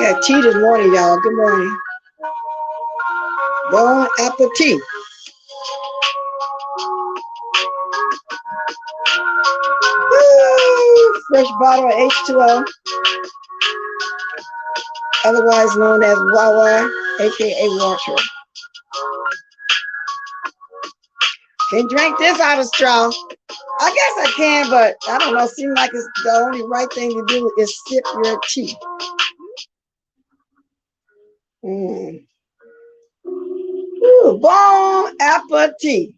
got tea this morning, y'all. Good morning. Bon appetit. Woo! Fresh bottle of H2O, otherwise known as Wawa, aka water. Can drink this out of straw. I guess I can, but I don't know. Seems like it's the only right thing to do is sip your tea. Ooh, bon appetit.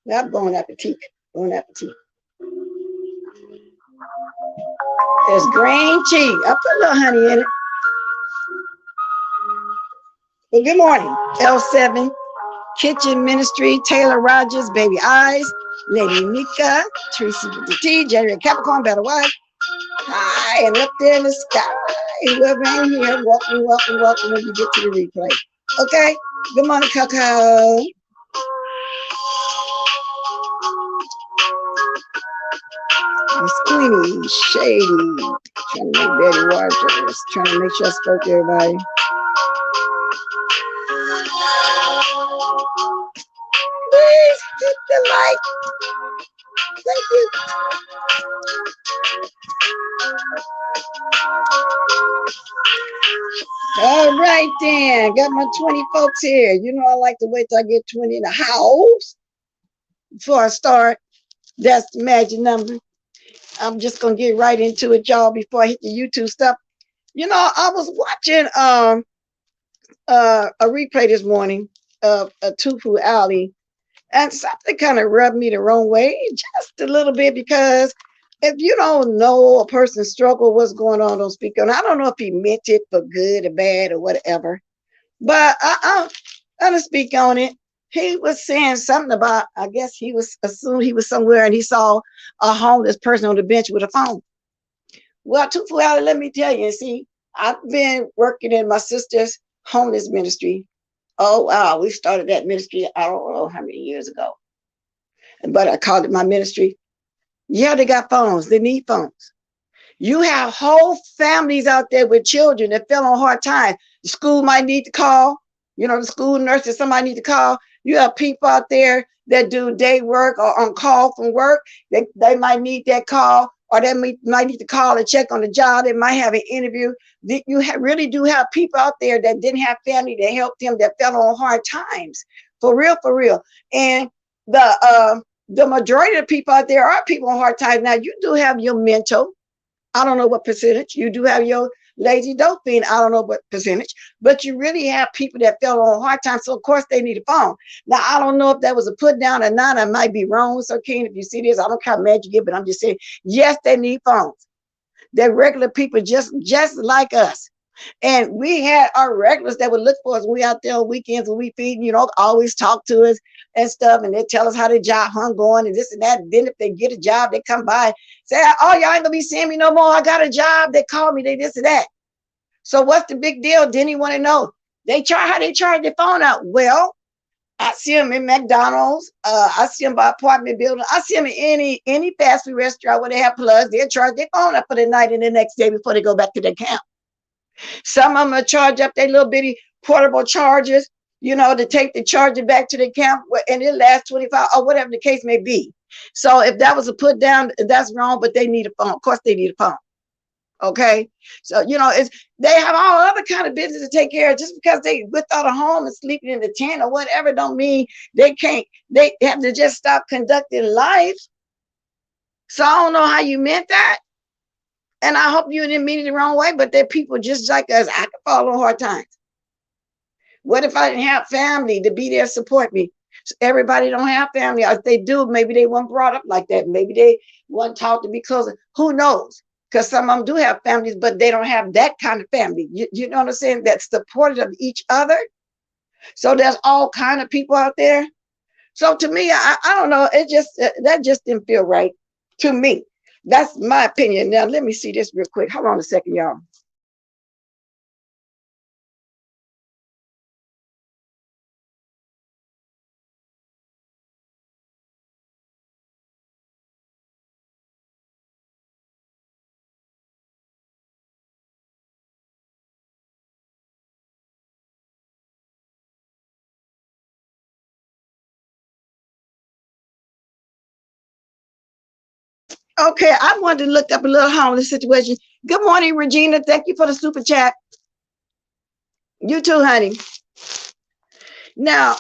Not bon appetit. Bon appetit. There's green tea. I put a little honey in it. Well, good morning. L7, Kitchen Ministry, Taylor Rogers, Baby Eyes, Lady Nika, Tracy with the T, January Capricorn, Better Wife. Hi, and up there in the sky. Whoever ain't here, welcome, welcome, welcome when you get to the replay. Okay? Good morning, Coco. It's Queenie, Shady, trying to make Betty Rogers, trying to make sure I spoke to everybody. Please hit the like. Thank you. All right then, got my 20 folks here. You know I like to wait till I get 20 in the house before I start. That's the magic number. I'm just gonna get right into it, y'all, before I hit the YouTube stuff. You know, I was watching a replay this morning of a Tufu Alley, and something kind of rubbed me the wrong way, just a little bit, because if you don't know a person's struggle, what's going on, don't speak on. I don't know if he meant it for good or bad or whatever, but I'm gonna speak on it. He was saying something about, I guess he was assumed he was somewhere and he saw a homeless person on the bench with a phone. Well, Tufu Alley, let me tell you, see, I've been working in my sister's homeless ministry. Oh, wow, we started that ministry, I don't know how many years ago, but I called it my ministry. Yeah, they got phones. They need phones. You have whole families out there with children that fell on hard times. The school might need to call. You know, the school nurses, somebody need to call. You have people out there that do day work or on call from work. They might need that call, or they might need to call and check on the job. They might have an interview. You really do have people out there that didn't have family that helped them, that fell on hard times. For real, for real. And the majority of the people out there are people on hard times. Now, you do have your mental. I don't know what percentage. You do have your lazy dope fiend. I don't know what percentage. But you really have people that fell on hard times. So, of course, they need a phone. Now, I don't know if that was a put down or not. I might be wrong, Sir King. If you see this, I don't care how mad you get, but I'm just saying, yes, they need phones. They're regular people just like us. And we had our regulars that would look for us when we out there on weekends when we feed, you know, always talk to us and stuff. And they tell us how their job hunt going and this and that. And then if they get a job, they come by, say, oh, y'all ain't gonna be seeing me no more. I got a job. They call me, they this and that. So what's the big deal? Didn't he want to know? How they charge their phone out. Well, I see them in McDonald's. I see them by apartment building. I see them in any fast food restaurant where they have plugs. They'll charge their phone up for the night and the next day before they go back to their camp. Some of them will charge up their little bitty portable chargers, you know, to take the charger back to the camp, and it lasts 25 or whatever the case may be. So if that was a put down, that's wrong, but they need a phone. Of course, they need a phone. Okay. So, you know, they have all other kind of business to take care of. Just because they without a home and sleeping in the tent or whatever don't mean they have to just stop conducting life. So I don't know how you meant that. And I hope you didn't mean it the wrong way, but they're people just like us. I can fall on hard times. What if I didn't have family to be there, support me? So everybody don't have family. Or if they do, maybe they weren't brought up like that. Maybe they weren't taught to be closer. Who knows? Because some of them do have families, but they don't have that kind of family. You know what I'm saying? That's supportive of each other. So there's all kind of people out there. So to me, I don't know. That just didn't feel right to me. That's my opinion. Now, let me see this real quick. Hold on a second, y'all. Okay, I wanted to look up a little homeless situation. Good morning, Regina. Thank you for the super chat. You too, honey. Now,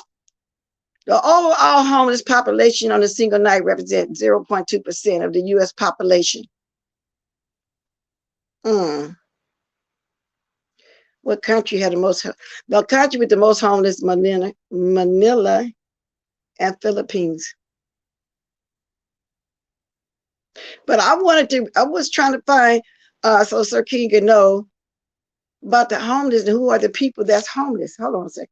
the overall homeless population on a single night represents 0.2% of the U.S. population. What country had the most? The country with the most homeless, Manila and Philippines. But I was trying to find, so Sir King can know about the homeless and who are the people that's homeless. Hold on a second.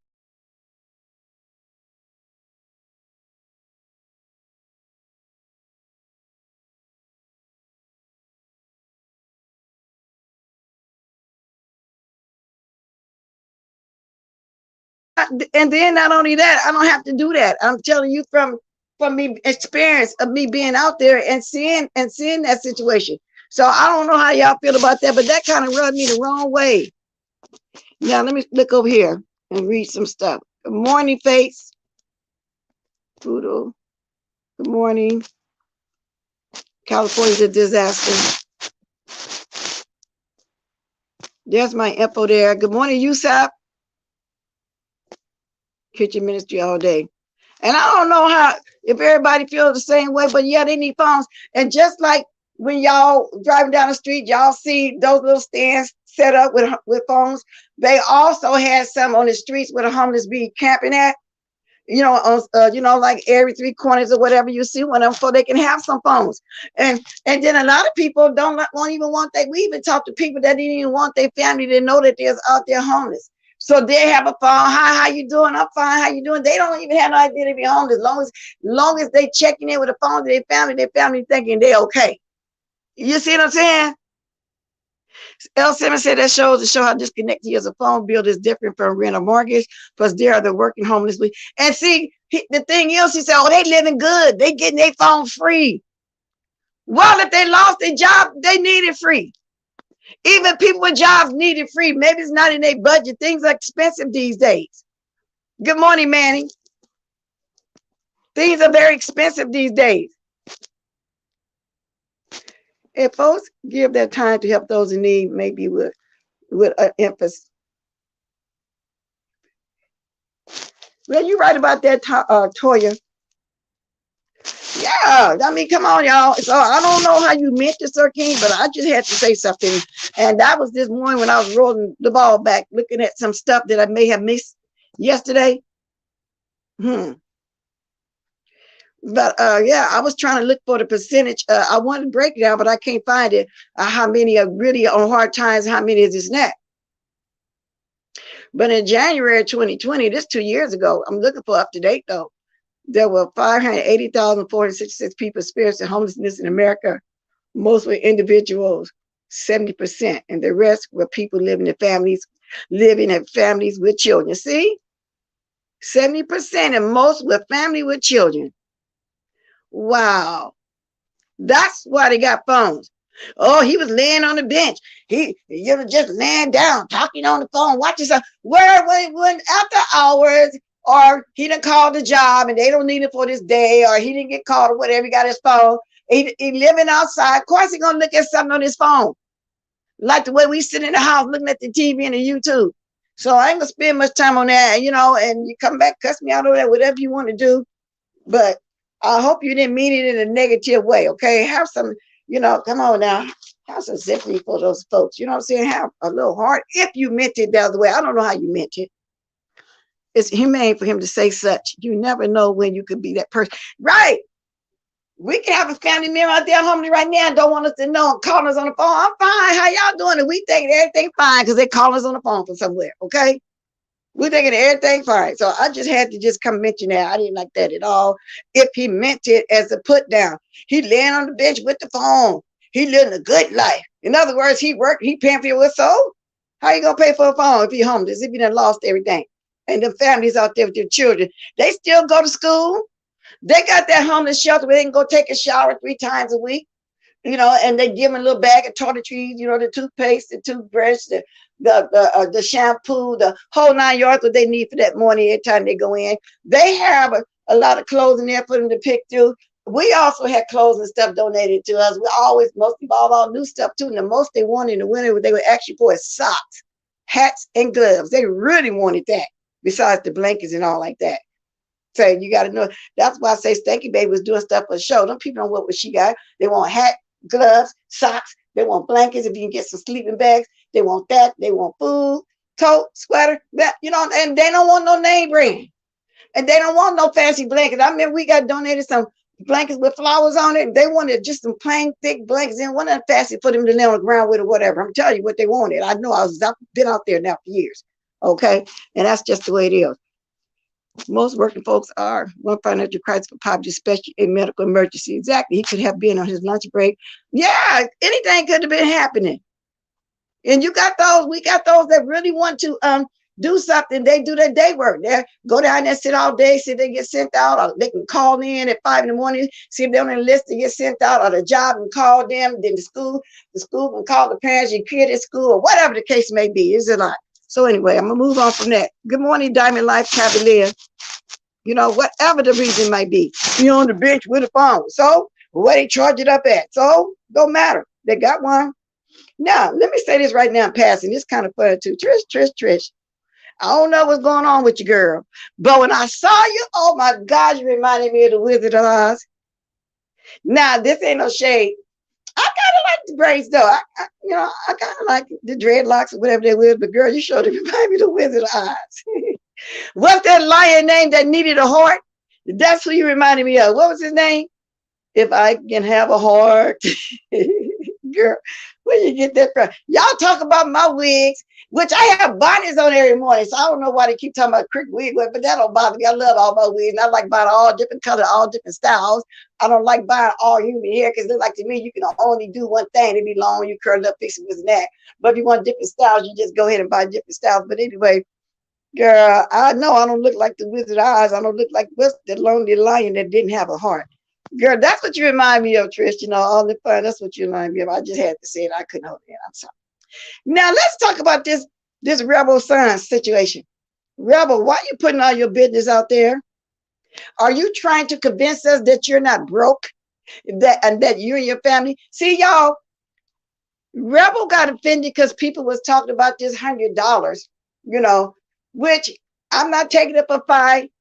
And then not only that, I don't have to do that. I'm telling you from me experience of me being out there and seeing that situation. So I don't know how y'all feel about that, but that kind of rubbed me the wrong way. Now let me look over here and read some stuff. Good morning, Faith. Poodle. Good morning. California's a disaster. There's my info there. Good morning, Yusuf. Kitchen ministry all day. And I don't know how, if everybody feels the same way, but yeah, they need phones. And just like when y'all driving down the street, y'all see those little stands set up with phones. They also had some on the streets where the homeless be camping at. Like every 3 corners or whatever, you see one of them, so they can have some phones. And then a lot of people won't even want that. We even talk to people that didn't even want their family to know that there's out there homeless. So they have a phone. Hi, how you doing? I'm fine. How you doing? They don't even have no idea to be homeless. Long as they checking in with a phone to their family thinking they're okay. You see what I'm saying? L. Simmons said that shows to show how disconnected he is. A phone bill is different from rent or mortgage, because they are the working homeless. And see, the thing is, he said, oh, they living good. They getting their phone free. Well, if they lost their job, they need it free. Even people with jobs need it free. Maybe it's not in their budget. Things are expensive these days. Good morning, Manny. Things are very expensive these days. If folks give their time to help those in need, maybe with emphasis. Well, you're right about that, Toya. Yeah, I mean, come on, y'all. So I don't know how you meant this, Sir King, but I just had to say something. And that was this morning when I was rolling the ball back, looking at some stuff that I may have missed yesterday. But yeah, I was trying to look for the percentage. I wanted to break it down, but I can't find it. How many are really on hard times? How many is this net? But in January 2020, this 2 years ago, I'm looking for up to date though. There were 580,466 people experiencing homelessness in America. Most were individuals, 70%, and the rest were people living in families with children. See, 70%, and most were family with children. Wow, that's why they got phones. Oh, he was laying on the bench. He was just laying down, talking on the phone, watching something. When after hours, or he didn't call the job and they don't need it for this day, or he didn't get called or whatever, he got his phone. He living outside. Of course, he gonna look at something on his phone, like the way we sit in the house looking at the TV and the YouTube. So I ain't gonna spend much time on that, and you come back, cuss me out over that, whatever you want to do. But I hope you didn't mean it in a negative way, okay? Have some, come on now. Have some sympathy for those folks. You know what I'm saying? Have a little heart if you meant it the other way. I don't know how you meant it. It's humane for him to say such. You never know when you could be that person. Right. We can have a family member out there homeless right now and don't want us to know and call us on the phone. I'm fine. How y'all doing? And we think everything fine because they call us on the phone from somewhere, okay? We're thinking everything fine. So I just had to just come mention that. I didn't like that at all. If he meant it as a put down, he laying on the bench with the phone. He living a good life. In other words, he worked, he paying for your soul. How you gonna pay for a phone if you're homeless, if you done lost everything? And the families out there with their children, they still go to school. They got that homeless shelter where they can go take a shower 3 times a week, and they give them a little bag of toiletries, the toothpaste, the toothbrush, the shampoo, the whole 9 yards what they need for that morning every time they go in. They have a lot of clothes in there for them to pick through. We also had clothes and stuff donated to us. We always, mostly all new stuff too. And the most they wanted in the winter, they would ask you for is socks, hats, and gloves. They really wanted that, besides the blankets and all like that. So you got to know. That's why I say Stanky Baby was doing stuff for the show. Them people know what she got. They want hat, gloves, socks. They want blankets. If you can get some sleeping bags, they want that. They want food, coat, sweater, that, and they don't want no name brand. And they don't want no fancy blankets. I remember we got donated some blankets with flowers on it. They wanted just some plain thick blankets. They wanted fancy for them to lay on the ground with or whatever. I'm telling you what they wanted. I know I've been out there now for years. Okay. And that's just the way it is. Most working folks are one financial crisis for poverty, especially a medical emergency. Exactly. He could have been on his lunch break. Yeah, anything could have been happening. And you got those, we got those that really want to do something. They do their day work. They go down there, sit all day, see if they get sent out, or they can call in at 5 in the morning, see if they're on the list to get sent out, or the job and call them. Then the school can call the parents, your kid at school, or whatever the case may be. It's a lot. So anyway, I'm gonna move on from that. Good morning, Diamond Life Cavalier. Whatever the reason might be, you're on the bench with a phone. So where they charge it up at? So don't matter. They got one. Now, let me say this right now in passing. It's kind of funny too. Trish. I don't know what's going on with you, girl. But when I saw you, oh my God, you reminded me of the Wizard of Oz. Now, this ain't no shade. I kind of like the braids though. I kind of like the dreadlocks or whatever they were. But girl, you sure did remind me of the Wizard of Oz. What's that lion name that needed a heart? That's who you reminded me of. What was his name? If I can have a heart. Girl, where you get that from? Y'all talk about my wigs, which I have bonnets on every morning. So I don't know why they keep talking about crick wig, but that don't bother me. I love all my wigs. I like buying all different colors, all different styles. I don't like buying all human hair because it look like to me you can only do one thing. It be long, you curl it up, fix it with that. But if you want different styles, you just go ahead and buy different styles. But anyway, girl, I know I don't look like the Wizard of Oz. I don't look like what's the lonely lion that didn't have a heart. Girl, that's what you remind me of, Trish. All the fun. That's what you remind me of. I just had to say it. I couldn't hold it. I'm sorry. Now let's talk about this Rebel Son situation. Rebel, why are you putting all your business out there? Are you trying to convince us that you're not broke, and that you and your family? See, y'all, Rebel got offended because people was talking about this $100, which I'm not taking up a fight.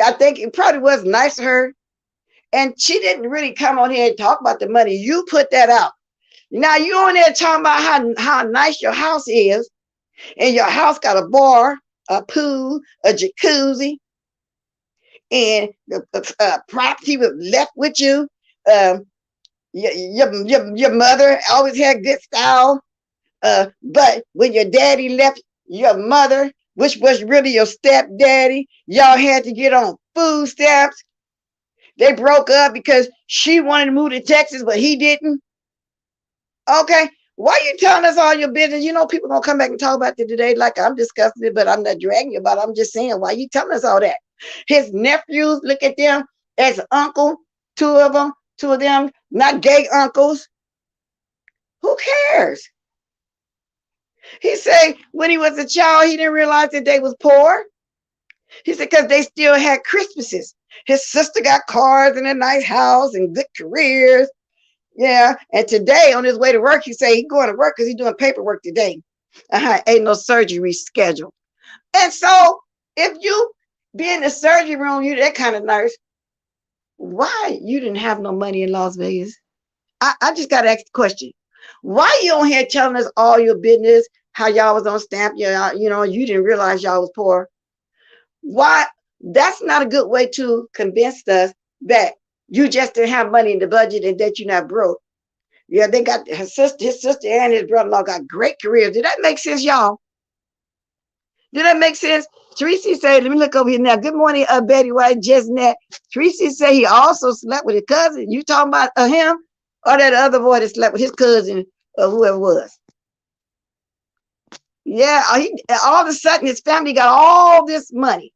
I think it probably was nice of her. And she didn't really come on here and talk about the money. You put that out. Now you on there talking about how nice your house is. And your house got a bar, a pool, a jacuzzi. And the property was left with you. Your mother always had good style. But when your daddy left your mother, which was really your stepdaddy, y'all had to get on food stamps. They broke up because she wanted to move to Texas, but he didn't. Okay. Why are you telling us all your business? People gonna come back and talk about it today like I'm discussing it, but I'm not dragging you about it. I'm just saying, why you telling us all that? His nephews, look at them as uncle, two of them, not gay uncles. Who cares? He said when he was a child, he didn't realize that they was poor. He said because they still had Christmases. His sister got cars and a nice house and good careers. Yeah. And today on his way to work, he said he's going to work because he's doing paperwork today. Ain't no surgery scheduled. And so if you be in the surgery room, you that kind of nurse, why you didn't have no money in Las Vegas? I just got to ask the question. Why you on here telling us all your business, how y'all was on stamp, you didn't realize y'all was poor? Why? That's not a good way to convince us that you just didn't have money in the budget and that you're not broke. Yeah, they got his sister and his brother-in-law got great careers. Did that make sense, y'all? Did that make sense? Tracy said, let me look over here now. Good morning, Betty White, Jesnet. Tracy said he also slept with his cousin. You talking about him or that other boy that slept with his cousin or whoever it was? Yeah, all of a sudden his family got all this money.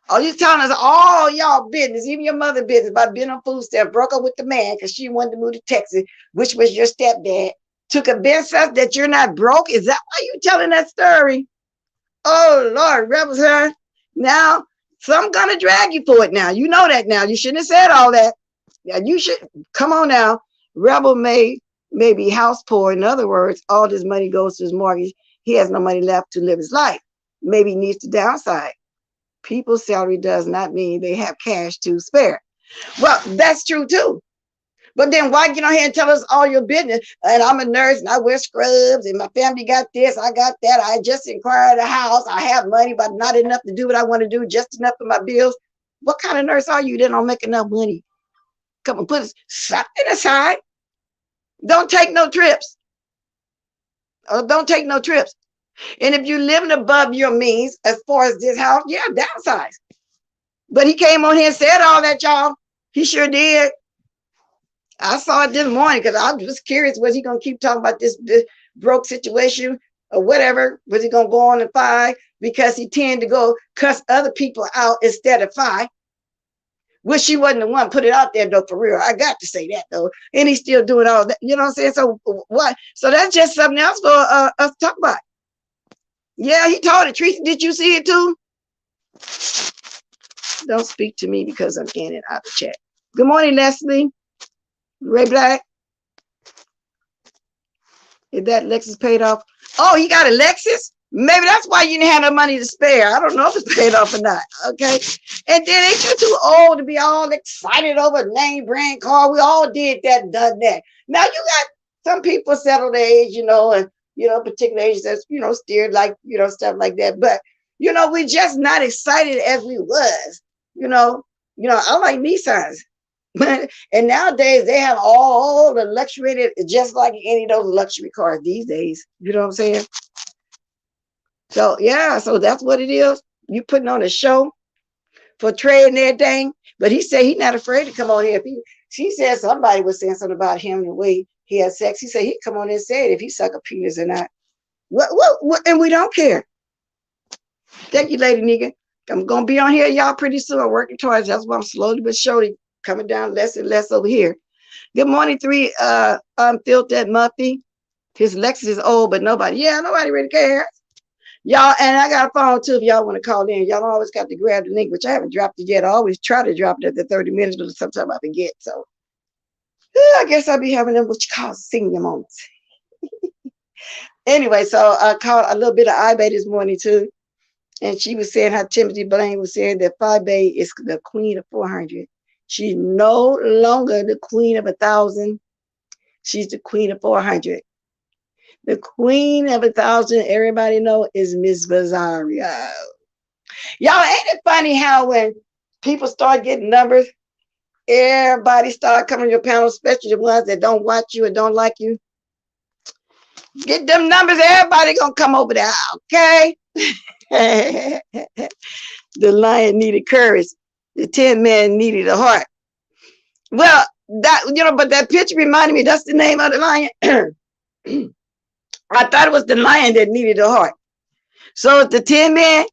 Oh, you telling us all y'all business, even your mother business, about being on food stamp, broke up with the man because she wanted to move to Texas, which was your stepdad, to convince us that you're not broke? Is that why you telling that story? Oh, Lord, rebels her. Now, some gonna drag you for it now. You know that now. You shouldn't have said all that. You should come on now. Rebel may be house poor. In other words, all this money goes to his mortgage. He has no money left to live his life. Maybe he needs to downsize. People's salary does not mean they have cash to spare. Well, that's true too. But then why get on here and tell us all your business? And I'm a nurse and I wear scrubs and my family got this, I got that. I just acquired a house. I have money, but not enough to do what I want to do, just enough for my bills. What kind of nurse are you that don't make enough money? Come and put something aside. Don't take no trips. Don't take no trips. And if you're living above your means, as far as this house, yeah, downsize. But he came on here and said all that, y'all. He sure did. I saw it this morning because I was curious, was he going to keep talking about this broke situation or whatever? Was he going to go on and fight? Because he tended to go cuss other people out instead of fight. Wish she wasn't the one put it out there, though, for real. I got to say that, though. And he's still doing all that. You know what I'm saying? So what? So that's just something else for us to talk about. Yeah, he told it. Teresa, did you see it too? Don't speak to me because I'm in and out of chat. Good morning, Leslie. Ray Black. Is that Lexus paid off? Oh, he got a Lexus? Maybe that's why you didn't have no money to spare. I don't know if it's paid off or not. Okay. And then ain't you too old to be all excited over a name brand car? We all did that and done that. Now you got some people settled age, you know, and particular age that's, steered like, stuff like that. But, we're just not excited as we was, I like Nissans. And nowadays they have all the luxury, just like any of those luxury cars these days. You know what I'm saying? So yeah, so that's what it is. You putting on a show for trade and everything. But he said he's not afraid to come on here. She said somebody was saying something about him the way he had sex. He said he'd come on and say it if he suck a penis or not. What? And we don't care. Thank you, Lady Nigga. I'm gonna be on here, y'all, pretty soon. I'm working towards. That's why I'm slowly but surely coming down less and less over here. Good morning, unfiltered Muffy. His Lexus is old, but nobody really cares. Y'all, and I got a phone too if y'all want to call in. Y'all don't always got to grab the link, which I haven't dropped it yet. I always try to drop it at the 30 minutes, but sometimes I forget. So I guess I'll be having them what you call senior moments. Anyway, so I called a little bit of iBay this morning too. And she was saying how Timothy Blaine was saying that Bay is the queen of 400. She's no longer the queen of 1,000. She's the queen of 400. The queen of 1,000, everybody know, is Miss Bazario. Y'all, ain't it funny how when people start getting numbers, everybody start coming to your panel, especially the ones that don't watch you and don't like you. Get them numbers, everybody gonna come over there, okay? The lion needed courage. The 10 men needed a heart. Well, but that picture reminded me, that's the name of the lion. I thought it was the lion that needed a heart. So it's the 10 men.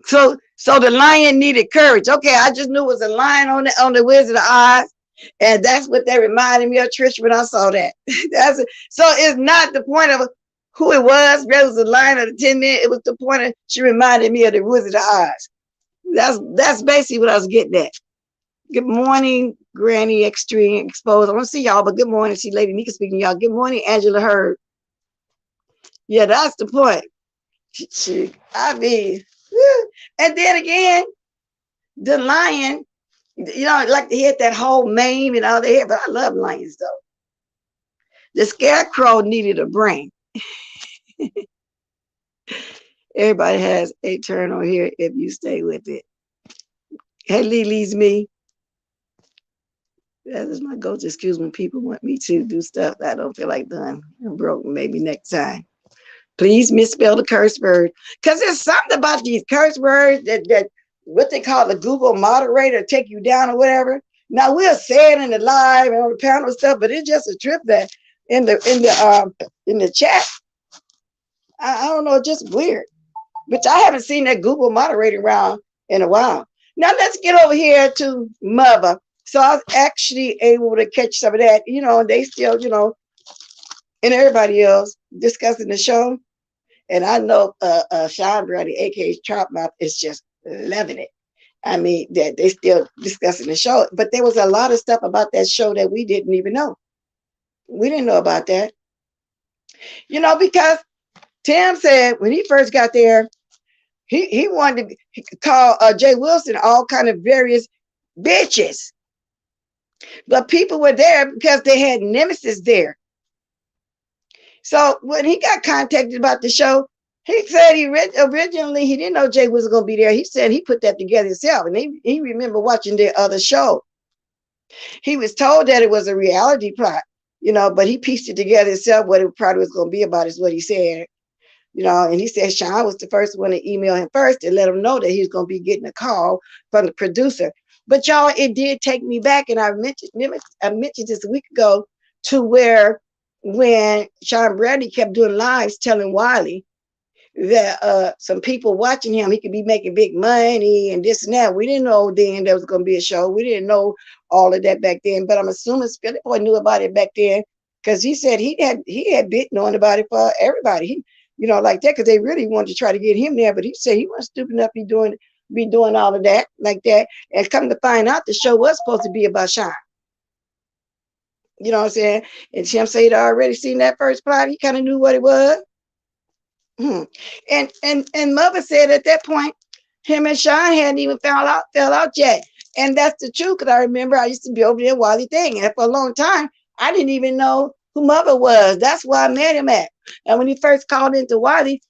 So the lion needed courage. Okay, I just knew it was a lion on the Wizard of Oz. And that's what they reminded me of, Trish, when I saw that. So it's not the point of who it was, whether it was the lion or the 10 men. It was the point of, she reminded me of the Wizard of Oz. That's basically what I was getting at. Good morning, Granny Extreme Exposed. I want to see y'all, but good morning. See Lady Nika speaking, y'all. Good morning, Angela Hurd. Yeah, that's the point. I mean, and then again, the lion, like they had that whole mane and all they had, but I love lions though. The scarecrow needed a brain. Everybody has a turn on here if you stay with it. Hey, Lily's me. That is my go-to excuse when people want me to do stuff that I don't feel like doing. I'm broke, maybe next time. Please misspell the curse word. Because there's something about these curse words that what they call the Google moderator take you down or whatever. Now we'll say it in the live and on the panel stuff, but it's just a trip that in the chat. I don't know, just weird. Which I haven't seen that Google moderator around in a while. Now let's get over here to Mother. So I was actually able to catch some of that, and they still, and everybody else discussing the show. And I know Sean Brady, aka Trap Mouth, is just loving it. I mean, that they still discussing the show, but there was a lot of stuff about that show that we didn't even know. We didn't know about that, because Tim said when he first got there, he wanted to call Jay Wilson all kind of various bitches, but people were there because they had nemesis there. So when he got contacted about the show, he said originally he didn't know Jay was going to be there. He said he put that together himself, and he remember watching the other show. He was told that it was a reality plot, but he pieced it together himself. What it probably was going to be about is what he said, and he said Sean was the first one to email him first and let him know that he was going to be getting a call from the producer. But y'all, it did take me back, and I mentioned this a week ago, to where when Sean Bradley kept doing lives telling Wiley that some people watching him, he could be making big money and this and that. We didn't know then there was going to be a show. We didn't know all of that back then, but I'm assuming Spilly Boy knew about it back then, because he said he had been knowing about it for everybody. Like that, because they really wanted to try to get him there, but he said he wasn't stupid enough to be doing all of that like that. And come to find out, the show was supposed to be about Sean. You know what I'm saying? And Tim said he'd already seen that first plot. He kind of knew what it was. And Mother said at that point, him and Sean hadn't even fell out yet. And that's the truth, because I remember I used to be over there Wally thing. And for a long time, I didn't even know who Mother was. That's where I met him at. And when he first called into Wally,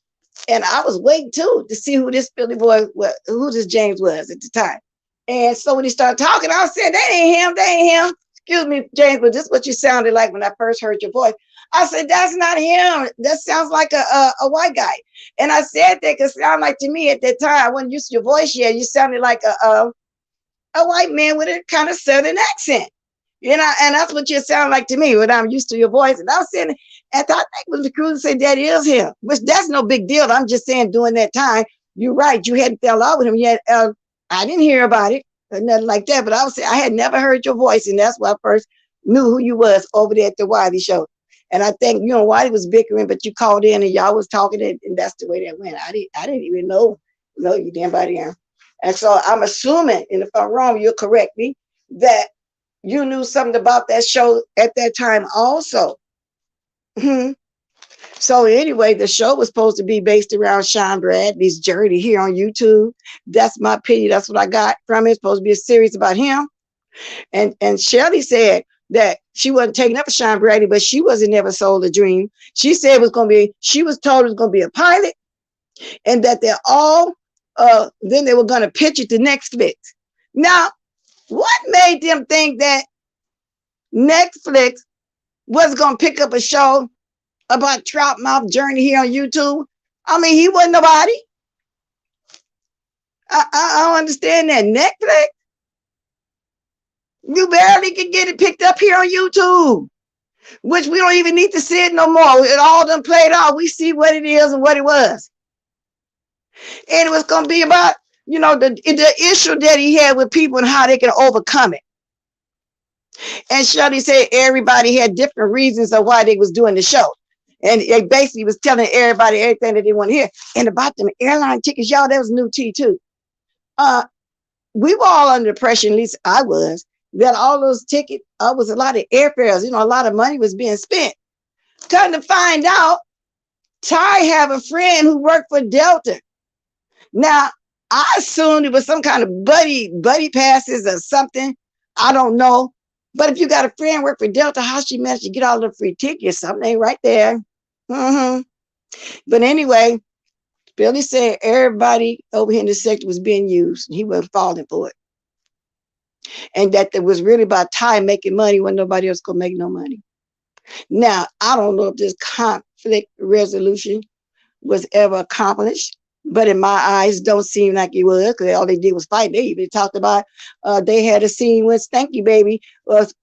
and I was waiting too to see who this Billy Boy was, who this James was at the time. And so when he started talking, I was saying, that ain't him. Excuse me, James, but this is what you sounded like when I first heard your voice. I said, that's not him. That sounds like a white guy. And I said that because it sounded like, to me at that time, I wasn't used to your voice yet. You sounded like a white man with a kind of Southern accent. And that's what you sound like to me when I'm used to your voice. And I was saying, and I think it was the crew that said that is him, which that's no big deal. I'm just saying during that time, you're right. You hadn't fell out with him yet. I didn't hear about it or nothing like that, but I was saying I had never heard your voice. And that's why I first knew who you was over there at the Wiley show. And I think you and Wiley was bickering, but you called in and y'all was talking, and that's the way that went. I didn't even know you damn by there. And so I'm assuming, and if I'm wrong, you'll correct me, that you knew something about that show at that time also. So anyway, the show was supposed to be based around Sean Bradley's journey here on YouTube. That's my opinion. That's what I got from it. It's supposed to be a series about him. And Shelley said that she wasn't taking up for Sean Bradley, but she wasn't never sold a dream. She said it was going to be, she was told it was going to be a pilot, and that they're all, then they were going to pitch it to Netflix. Now, what made them think that Netflix was going to pick up a show about Troutmouth journey here on YouTube? I mean, he wasn't nobody. I don't understand that. Netflix, you barely can get it picked up here on YouTube, which we don't even need to see it no more. It all done played out. We see what it is and what it was. And it was going to be about, the issue that he had with people and how they can overcome it. And Shelley said everybody had different reasons of why they was doing the show. And they basically was telling everybody everything that they want to hear. And about them airline tickets, y'all, that was new tea too. We were all under the pressure, at least I was, that all those tickets was a lot of airfares. A lot of money was being spent. Come to find out, Ty have a friend who worked for Delta. Now, I assumed it was some kind of buddy passes or something. I don't know. But if you got a friend work for Delta, how she managed to get all the free tickets? Something ain't right there. But anyway, Billy said everybody over here in the sector was being used. He wasn't falling for it. And that it was really about Ty making money when nobody else could make no money. Now, I don't know if this conflict resolution was ever accomplished, but in my eyes, don't seem like it was, because all they did was fight. They even talked about they had a scene with Stanky Baby was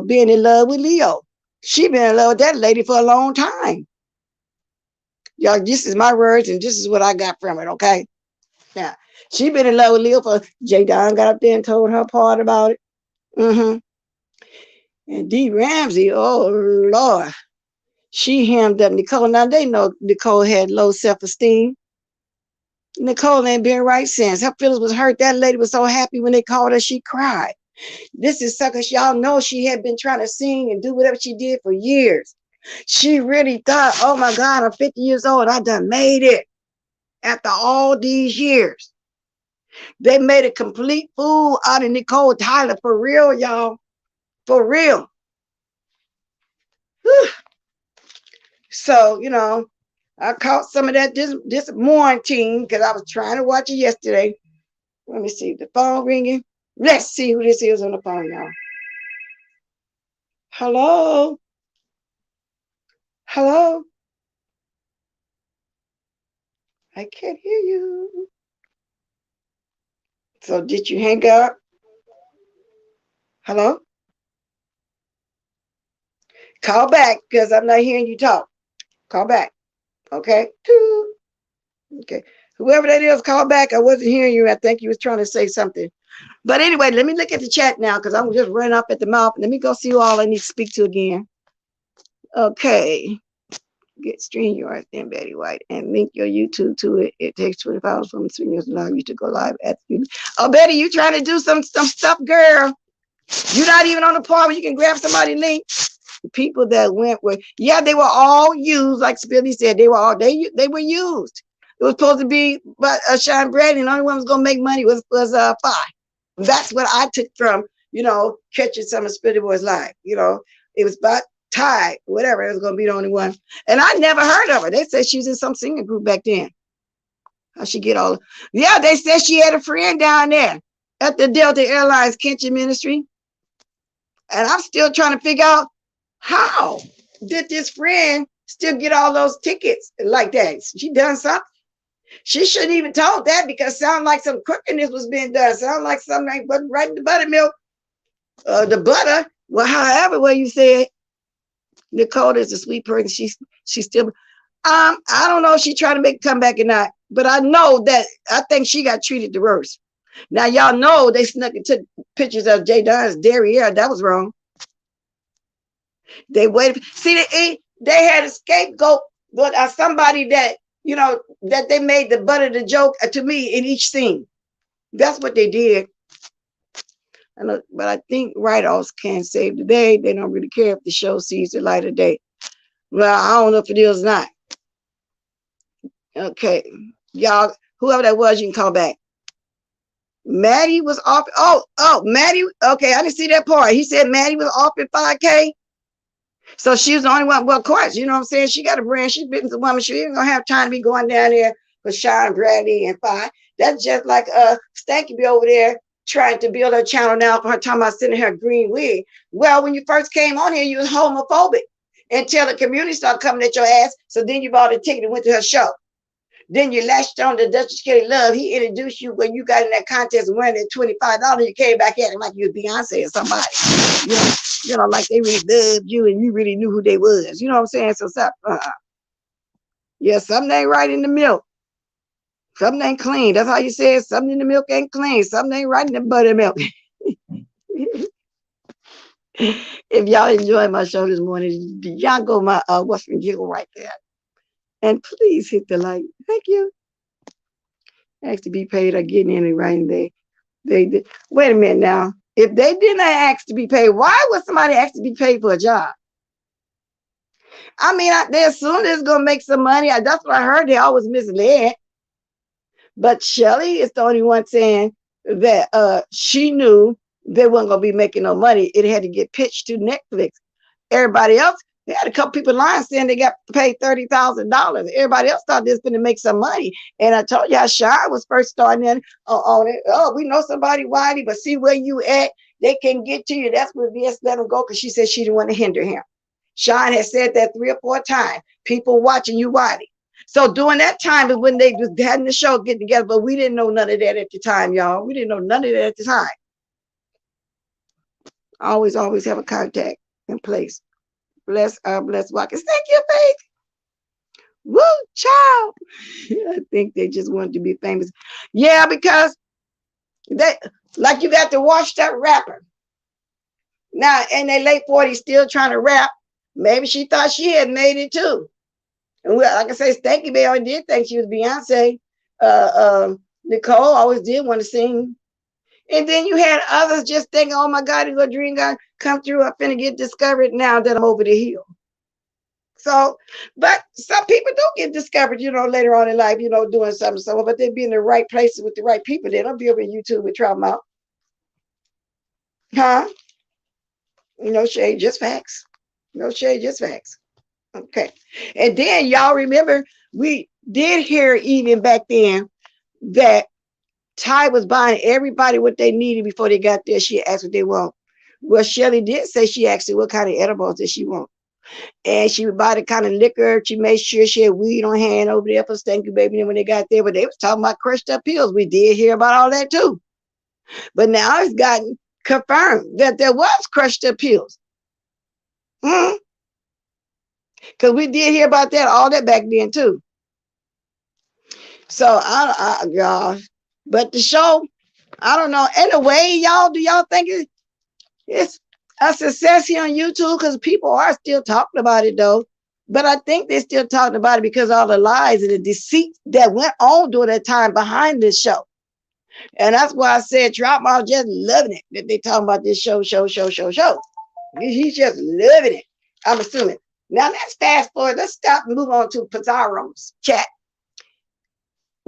being in love with Leo. She been in love with that lady for a long time. Y'all, this is my words, and this is what I got from it, okay? Now, she been in love with Leo for, J. Don got up there and told her part about it. And Dee Ramsey, oh, Lord, she hemmed up Nicole. Now, they know Nicole had low self-esteem. Nicole ain't been right since. Her feelings was hurt. That lady was so happy when they called her, she cried. This is suckers. Y'all know she had been trying to sing and do whatever she did for years. She really thought, oh my God, I'm 50 years old. I done made it after all these years. They made a complete fool out of Nicole Tyler for real, y'all. For real. Whew. So, you know, I caught some of that this morning because I was trying to watch it yesterday. Let me see the phone ringing. Let's see who this is on the phone, y'all. Hello? Hello? I can't hear you. So did you hang up? Hello? Call back because I'm not hearing you talk. Call back. Okay? Okay. Whoever that is, call back. I wasn't hearing you. I think you was trying to say something. But anyway, let me look at the chat now because I'm just running up at the mouth. Let me go see who all I need to speak to again. Okay. Get StreamYard and Betty White and link your YouTube to it. It takes 25 hours from streamers allow you to go live at you. Oh, Betty, you trying to do some stuff, girl. You're not even on the part where you can grab somebody's link. The people that went with, yeah, they were all used, like Billy said, they were they were used. It was supposed to be, but Sean Brady, and the only one who was gonna make money was Fi. That's what I took from, you know, catching some of Spitty Boy's life. You know, it was about Ty, whatever, it was gonna be the only one. And I never heard of her. They said she was in some singing group back then. How she get all? Yeah, they said she had a friend down there at the Delta Airlines Kitchen Ministry. And I'm still trying to figure out how did this friend still get all those tickets like that? She done something. She shouldn't even told that because it sounded like some crookedness was being done. Sound like something like right in the buttermilk, the butter. Well, however way you say it, Nicole is a sweet person. She still. I don't know if she trying to make a comeback or not, but I know that I think she got treated the worst. Now y'all know they snuck and took pictures of Jay Don's derriere. That was wrong. They waited. See, they had a scapegoat, but somebody that, you know, that they made the butt of the joke to me in each scene. That's what they did. I know, but I think write-offs can't save the day. They don't really care if the show sees the light of day. Well, I don't know if it is or not. Okay, y'all, whoever that was, you can call back. Maddie was off. Oh, Maddie. Okay, I didn't see that part. He said Maddie was off at 5K. So she was the only one. Well, of course, you know what I'm saying? She got a brand. She's business woman. She ain't gonna have time to be going down there for Sean Bradley and Fi. That's just like Stanky be over there trying to build her channel now for her talking about sending her green wig. Well, when you first came on here, you was homophobic until the community started coming at your ass. So then you bought a ticket and went to her show. Then you latched on to Duchess Kelly Love. He introduced you when you got in that contest and winning that $25. You came back at him like you was Beyonce or somebody. You know, like they really loved you and you really knew who they was. You know what I'm saying? So, yeah, something ain't right in the milk. Something ain't clean. That's how you say it. Something in the milk ain't clean. Something ain't right in the buttermilk. If y'all enjoyed my show this morning, y'all go my Western Giggle right there. And please hit the like. Thank you. Ask to be paid or getting in it right. They did. Wait a minute now. If they didn't ask to be paid, why would somebody ask to be paid for a job? I mean, they assume they're going to make some money. That's what I heard. They always misled. But Shelly is the only one saying that she knew they weren't going to be making no money. It had to get pitched to Netflix. Everybody else, they had a couple people lying saying they got paid $30,000. Everybody else thought they was going to make some money. And I told you how Sean was first starting in on it. Oh, we know somebody, Whitey, but see where you at. They can get to you. That's where VS let him go because she said she didn't want to hinder him. Sean had said that 3 or 4 times. People watching you, Whitey. So during that time is when they was having the show get together, but we didn't know none of that at the time, y'all. We didn't know none of that at the time. Always have a contact in place. Bless Watkins. Thank you, Faith. Woo, child. I think they just wanted to be famous. Yeah, because they like you got to watch that rapper. Now in their late 40s, still trying to rap. Maybe she thought she had made it too. And like I say, Stanky Bell did think she was Beyonce. Nicole always did want to sing. And then you had others just thinking, oh my God, it's a dream gonna come through. I'm finna get discovered now that I'm over the hill. So, but some people do get discovered, later on in life, doing something, but they be in the right places with the right people. They don't be over YouTube with trauma. Huh? No shade, just facts. No shade, just facts. Okay. And then y'all remember we did hear even back then that Ty was buying everybody what they needed before they got there. She asked what they want. Well, Shelly did say she asked her what kind of edibles did she want. And she would buy the kind of liquor. She made sure she had weed on hand over there for Thank You Baby. And when they got there, but they was talking about crushed up pills. We did hear about all that too. But now it's gotten confirmed that there was crushed up pills. Because we did hear about that, all that back then too. So y'all, but the show, I don't know. In a way, y'all, do y'all think it's a success here on YouTube? Because people are still talking about it though. But I think they're still talking about it because all the lies and the deceit that went on during that time behind this show. And that's why I said Trout Mouth just loving it that they talking about this show. He's just loving it. I'm assuming. Now let's fast forward. Let's stop and move on to Pizarro's chat.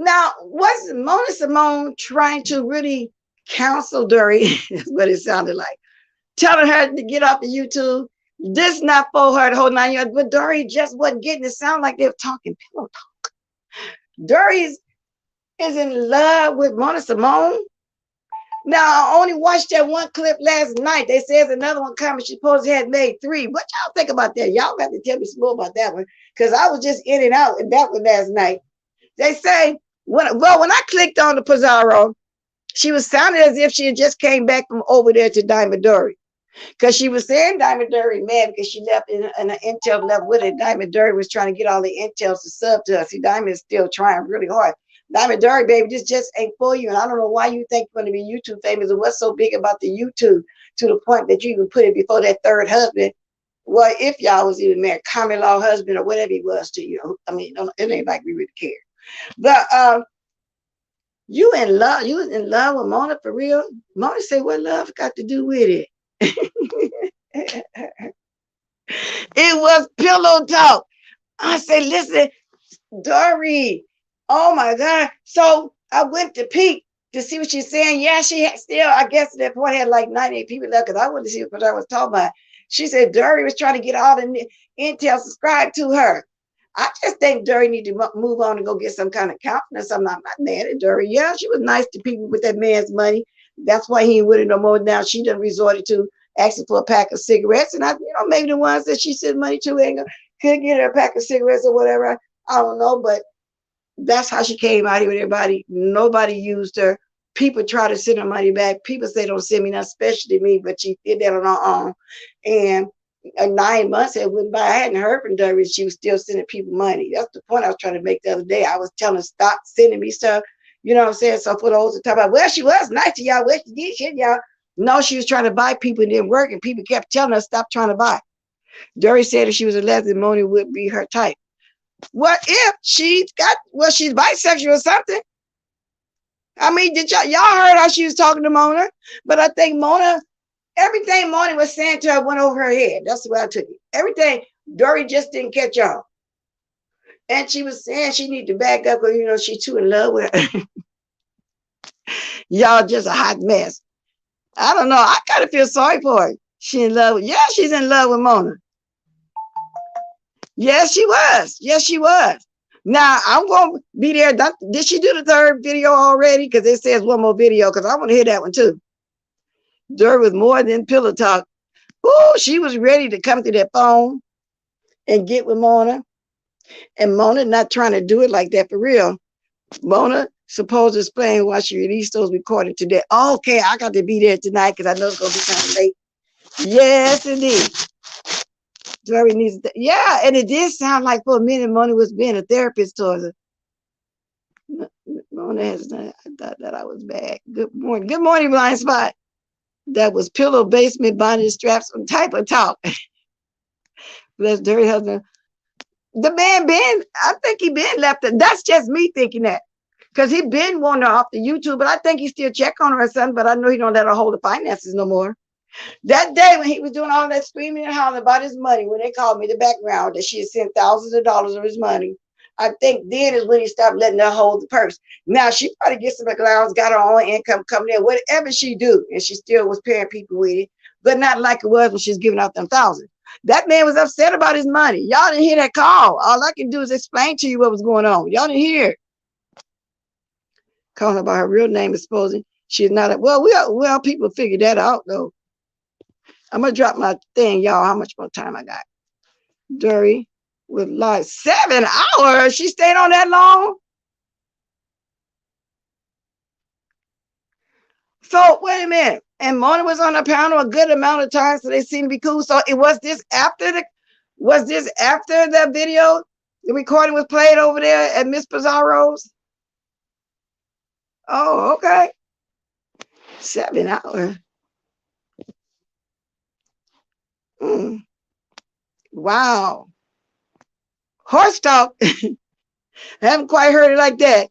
Now, was Mona Simone trying to really counsel Dory? That's what it sounded like. Telling her to get off of YouTube. This not for her the whole 9 years, but Dory just wasn't getting it. Sound like they were talking pillow talk. Dory is in love with Mona Simone. Now, I only watched that one clip last night. They says another one coming. She supposed to have made 3. What y'all think about that? Y'all got to tell me some more about that one because I was just in and out in that one last night. They say, when I clicked on the Pizarro, she was sounding as if she had just came back from over there to Diamond Dory. Because she was saying Diamond Dory mad because she left in an intel left with it. Diamond Dory was trying to get all the intels to sub to us. See, Diamond is still trying really hard. Diamond Dory, baby, this just ain't for you. And I don't know why you think you're going to be YouTube famous and what's so big about the YouTube to the point that you even put it before that third husband. Well, if y'all was even married, common law husband or whatever he was to you. I mean, it ain't like we really care. But you in love? You was in love with Mona for real? Mona said, "What love got to do with it?" It was pillow talk. I said, "Listen, Dory. Oh my God!" So I went to peek to see what she's saying. Yeah, she had still. I guess at that point had like 98 people left because I wanted to see what I was talking about. She said Dory was trying to get all the intel subscribed to her. I just think Dory need to move on and go get some kind of countenance. I'm not mad at Dory. Yeah, she was nice to people with that man's money. That's why he ain't with it no more. Now she done resorted to asking for a pack of cigarettes. And maybe the ones that she sent money to could get her a pack of cigarettes or whatever. I don't know, but that's how she came out here with everybody. Nobody used her. People try to send her money back. People say don't send me nothing, especially me, but she did that on her own. And 9 months had went by. I hadn't heard from Dory. She was still sending people money. That's the point I was trying to make the other day. I was telling her, stop sending me stuff. You know what I'm saying? So for those to talk about, well, she was nice to y'all. Well, she did shit, y'all. No, she was trying to buy people and didn't work. And people kept telling her, stop trying to buy. Dory said if she was a lesbian, Mona would be her type. What if she's bisexual or something? I mean, did y'all heard how she was talking to Mona? But I think Mona, everything Mona was saying to her went over her head. That's the way I took it. Everything, Dory just didn't catch on. And she was saying she need to back up because, she's too in love with her. Y'all just a hot mess. I don't know. I kind of feel sorry for her. She in love with, she's in love with Mona. Yes, she was. Yes, she was. Now, I'm going to be there. Did she do the third video already? Because it says one more video because I want to hear that one too. Dory was more than pillow talk. Ooh, she was ready to come to that phone and get with Mona. And Mona not trying to do it like that for real. Mona supposed to explain why she released those recordings today. Okay, I got to be there tonight because I know it's going to be kind of late. Yes, indeed. Dory needs to, yeah, and it did sound like for a minute Mona was being a therapist towards her. Mona has not, I thought that I was bad. Good morning. Good morning, Blind Spot. That was pillow basement bondage straps type of talk. Bless Dory husband. The man been, I think he been left. That's just me thinking that. Because he been wanting her off the YouTube, but I think he still check on her or something, but I know he don't let her hold the finances no more. That day when he was doing all that screaming and hollering about his money, when they called me the background that she had sent thousands of dollars of his money, I think then is when he stopped letting her hold the purse. Now she probably gets some allowance, got her own income coming in, whatever she do, and she still was paying people with it, but not like it was when she was giving out them thousands. That man was upset about his money. Y'all didn't hear that call. All I can do is explain to you what was going on. Y'all didn't hear it. Calling about her real name, exposing she's not a, well, people figured that out though. I'm gonna drop my thing, y'all. How much more time I got? Dury with like 7 hours. She stayed on that long. So wait a minute. And Mona was on the panel a good amount of times, so they seem to be cool. So it was this after the video, the recording was played over there at Miss Pizarro's? Oh, okay. 7 hours. Wow. Horse talk. I haven't quite heard it like that.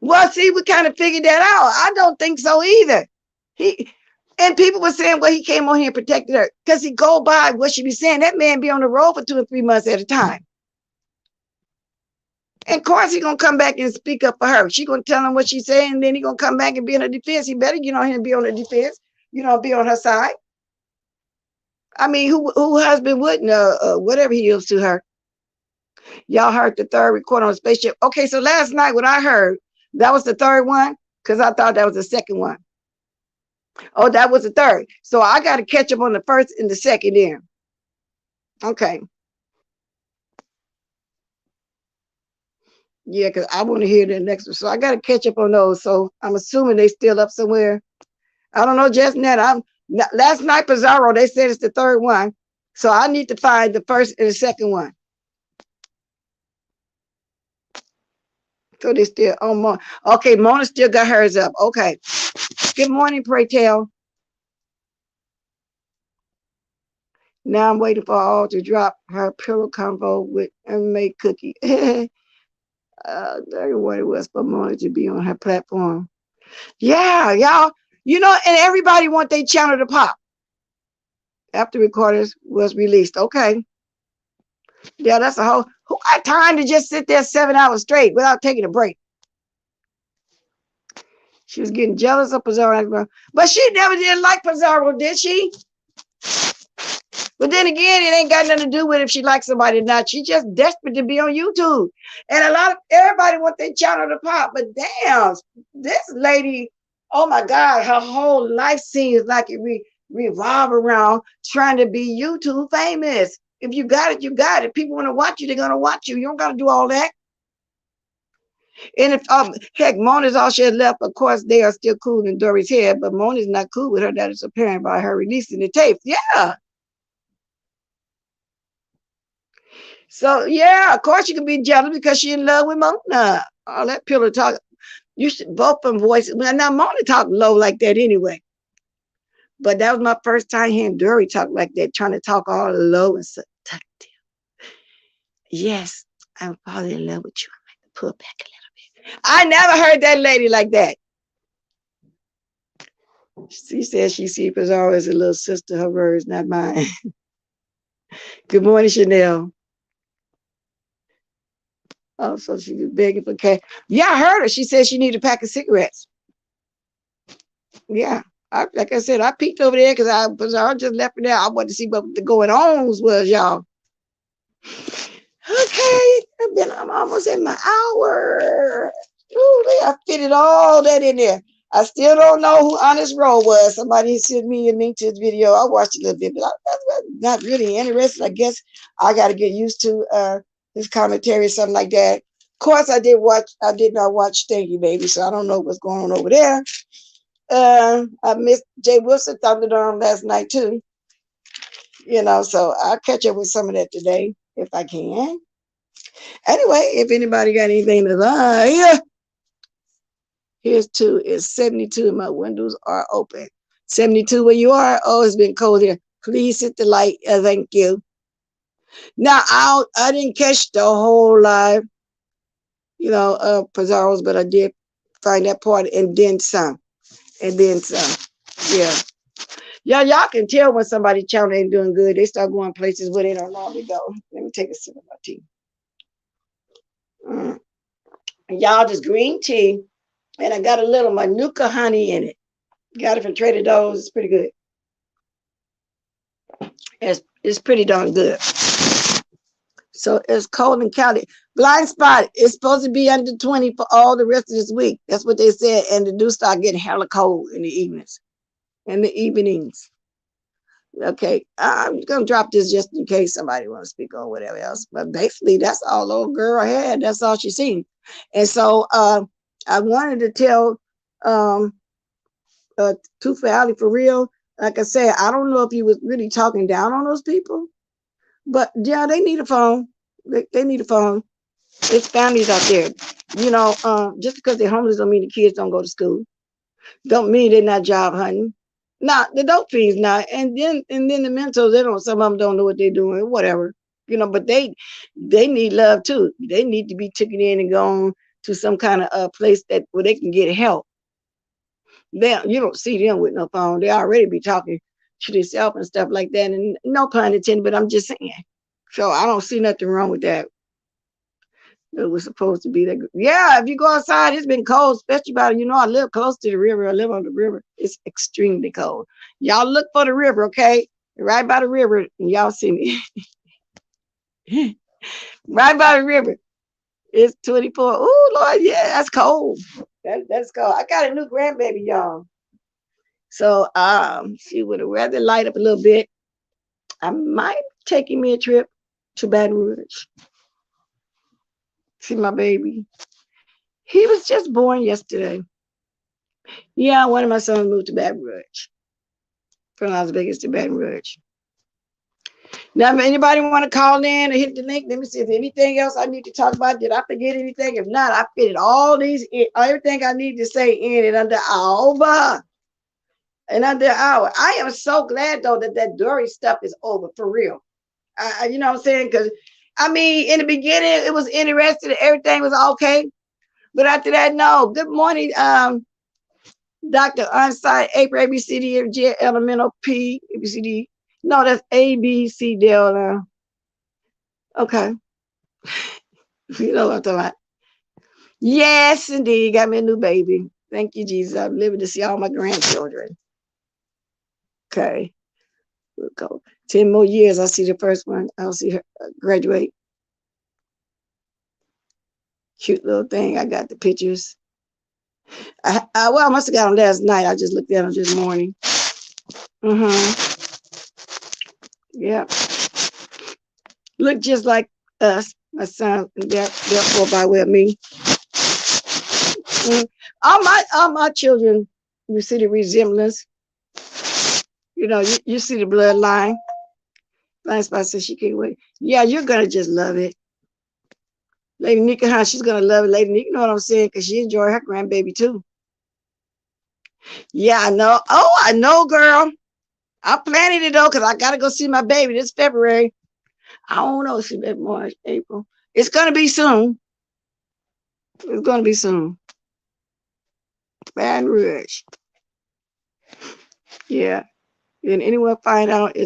Well, see, we kind of figured that out. I don't think so either. And people were saying, well, he came on here and protected her because he go by what she be saying. That man be on the road for 2 or 3 months at a time. And of course, he gonna come back and speak up for her. She gonna tell him what she's saying, and then he gonna come back and be on her defense. He better get on here and be on the defense. Be on her side. I mean, who husband wouldn't, whatever he is to her. Y'all heard the third recording on the spaceship. Okay, so last night what I heard, that was the third one, because I thought that was the second one. Oh, that was the third. So I got to catch up on the first and the second then. Okay. Yeah, because I want to hear the next one. So I got to catch up on those. So I'm assuming they still up somewhere. I don't know, just now. Last night, Pizarro, they said it's the third one. So I need to find the first and the second one. So they still on Mona. Okay, Mona still got hers up. Okay. Good morning, pray tell. Now I'm waiting for all to drop her pillow combo with MMA cookie. What it was for Mona to be on her platform. Yeah, y'all. And everybody want their channel to pop after recordings was released. Okay. Yeah, that's a whole. Who got time to just sit there 7 hours straight without taking a break? She was getting jealous of Pizarro, but she never did like Pizarro, did she? But then again, it ain't got nothing to do with if she likes somebody or not. She just desperate to be on YouTube. And everybody want their channel to pop. But damn, this lady, oh my God, her whole life seems like it revolve around trying to be YouTube famous. If you got it, you got it. People want to watch you, they're gonna watch you. You don't gotta do all that. And if heck, Mona's all she had left, of course, they are still cool in Dory's head, but Mona's not cool with her. That is apparent by her releasing the tape. Yeah. So yeah, of course you can be jealous because she's in love with Mona. All that pillow talk. You should both them voices. Now Mona talk low like that anyway. But that was my first time hearing Dory talk like that, trying to talk all low and seductive. Yes, I'm falling in love with you. I like to pull back a little bit. I never heard that lady like that. She says she sees Pizarro as a little sister. Her words, not mine. Good morning, Chanel. Oh, so she was begging for cash. Yeah, I heard her. She said she needed a pack of cigarettes. Yeah. Like I said, I peeked over there because I just left it there. I wanted to see what the going on was, y'all. Okay, I'm almost at my hour. Ooh, I fitted all that in there. I still don't know who Honest Row was. Somebody sent me a link to this video. I watched a little bit, but I'm not really interested. I guess I got to get used to his commentary or something like that. Of course, I did not watch Stinky Baby, so I don't know what's going on over there. I missed Jay Wilson Thunderdome last night too. So I'll catch up with some of that today if I can. Anyway, if anybody got anything to lie, here's 2. It's 72 and my windows are open. 72 where you are? Oh, it's been cold here. Please hit the light. Thank you. Now, I didn't catch the whole live. Pizarro's, but I did find that part and then some. And then some. Yeah. Yeah, y'all can tell when somebody channel ain't doing good. They start going places where they don't normally go. Let me take a sip of my tea. Y'all, this green tea, and I got a little Manuka honey in it. Got it from Trader Joe's. It's pretty good. It's pretty darn good. So it's cold in Cali. Blind spot. It's supposed to be under 20 for all the rest of this week. That's what they said. And the do start getting hella cold in the evenings. Okay, I'm gonna drop this just in case somebody wants to speak or whatever else. But basically, that's all the little girl had. That's all she seen. And so I wanted to tell Tooth for Alley for real. Like I said, I don't know if he was really talking down on those people, but yeah, they need a phone. They need a phone. It's families out there. Just because they're homeless don't mean the kids don't go to school. Don't mean they're not job hunting. Nah, the dope fiends not. And then the mentals, some of them don't know what they're doing, whatever. But they need love too. They need to be taken in and gone to some kind of place where they can get help. You don't see them with no phone. They already be talking to themselves and stuff like that. And no pun intended, but I'm just saying. So I don't see nothing wrong with that. It was supposed to be that. Yeah, if you go outside, it's been cold, especially I live close to the river. I live on the river. It's extremely cold. Y'all look for the river, okay? Right by the river, and y'all see me. Right by the river. It's 24. Oh, Lord, yeah, that's cold. That's cold. I got a new grandbaby, y'all. So she would have rather light up a little bit. I might taking me a trip to Baton Rouge. See my baby. He was just born yesterday. Yeah, one of my sons moved to Baton Rouge. From Las Vegas to Baton Rouge. Now, if anybody want to call in or hit the link, let me see if there's anything else I need to talk about. Did I forget anything? If not, I fitted everything I need to say in under an hour. I am so glad, though, that Dory stuff is over, for real. You know what I'm saying? Because, in the beginning, it was interesting. Everything was okay. But after that, no. Good morning, Dr. Onside, April, ABCD, FG, Elemental P, ABCD. No, that's ABC Delta. Okay. You know what I'm talking about. Yes, indeed. Got me a new baby. Thank you, Jesus. I'm living to see all my grandchildren. Okay. We'll go 10 more years. I'll see the first one. I'll see her graduate. Cute little thing. I got the pictures. I must have got them last night. I just looked at them this morning. Yeah. Look just like us, my son, and therefore by way of me. All my children, you see the resemblance. You see the bloodline. Blind spot says she can't wait. Yeah, you're gonna just love it. Lady Nika, she's gonna love it. Lady Nika, you know what I'm saying? Because she enjoyed her grandbaby too. Yeah, I know. Oh, I know, girl. I'm planning it though, because I gotta go see my baby this February. I don't know. She's March, April. It's gonna be soon. It's gonna be soon. Baton Rouge. Yeah. And anyone find out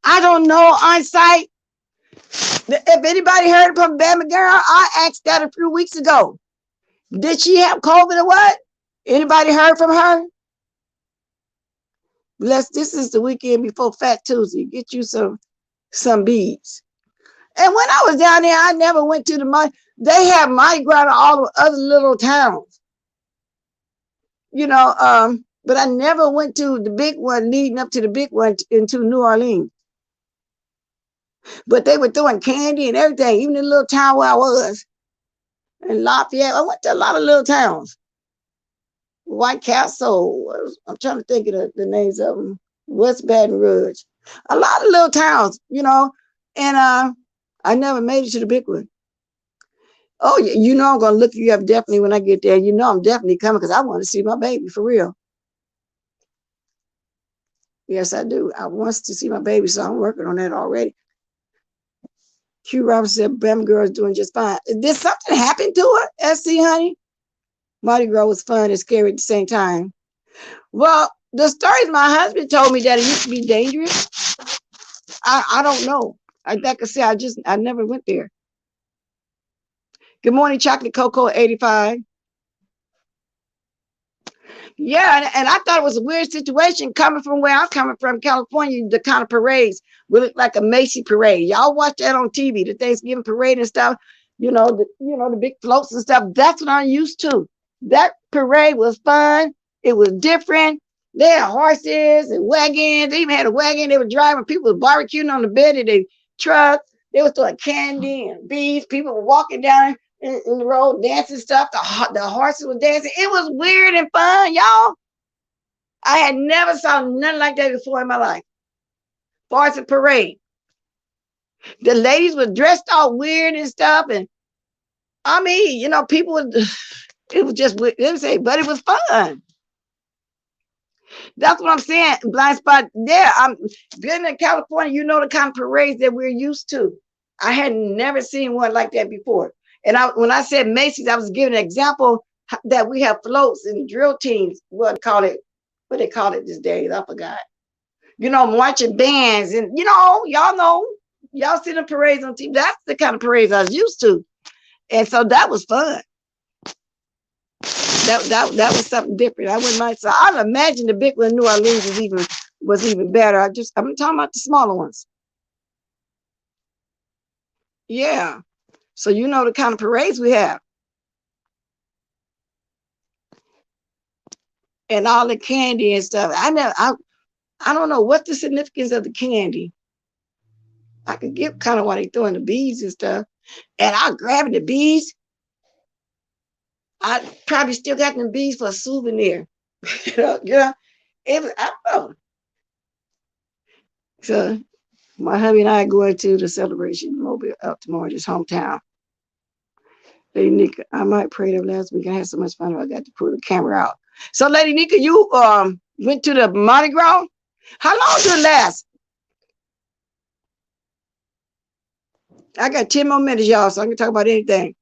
I don't know on site. If anybody heard from Bama Girl, I asked that a few weeks ago. Did she have COVID or what? Anybody heard from her? This is the weekend before Fat Tuesday. Get you some beads. And when I was down there, I never went to they have Mardi Gras in all the other little towns. But I never went to the big one leading up to the big one into New Orleans. But they were throwing candy and everything, even in the little town where I was. In Lafayette, I went to a lot of little towns. White Castle, I'm trying to think of the names of them. West Baton Rouge. A lot of little towns, and I never made it to the big one. Oh, I'm going to look you up definitely when I get there. I'm definitely coming because I want to see my baby for real. Yes, I do. I want to see my baby, so I'm working on that already. Q Robinson said, Bam girl's doing just fine. Did something happen to her, SC, honey? Mardi Gras was fun and scary at the same time. Well, the stories my husband told me that it used to be dangerous. I don't know. Like I said, I never went there. Good morning, Chocolate Cocoa 85. Yeah, and I thought it was a weird situation coming from where I'm coming from, California. The kind of parades would look like a Macy parade. Y'all watch that on TV, the Thanksgiving parade and stuff. The big floats and stuff. That's what I'm used to. That parade was fun. It was different. They had horses and wagons. They even had a wagon. They were driving. People were barbecuing on the bed of their trucks. They were throwing candy and beads. People were walking down in the road, dancing stuff. The horses were dancing. It was weird and fun, y'all. I had never saw nothing like that before in my life. As far as a parade, the ladies were dressed all weird and stuff, and I mean, people would. It was just weird, but it was fun. That's what I'm saying. Blind spot there. I'm been in California. The kind of parades that we're used to. I had never seen one like that before. And when I said Macy's, I was giving an example that we have floats and drill teams. What they call it these days? I forgot. Marching bands, and y'all see the parades on TV. That's the kind of parades I was used to, and so that was fun. That was something different. I wouldn't mind. So I imagine the big one in New Orleans was even better. I'm talking about the smaller ones. Yeah. So the kind of parades we have. And all the candy and stuff. I don't know what's the significance of the candy. I could get kind of why they throwing the beads and stuff. And I'm grabbing the beads. I probably still got them beads for a souvenir. It was, I don't know. So my hubby and I are going to the celebration Mobile up tomorrow, just hometown. Lady Nika, I might pray them last week. I had so much fun. I got to pull the camera out. So, Lady Nika, you went to the Mardi Gras. How long did it last? I got 10 more minutes, y'all, so I can talk about anything.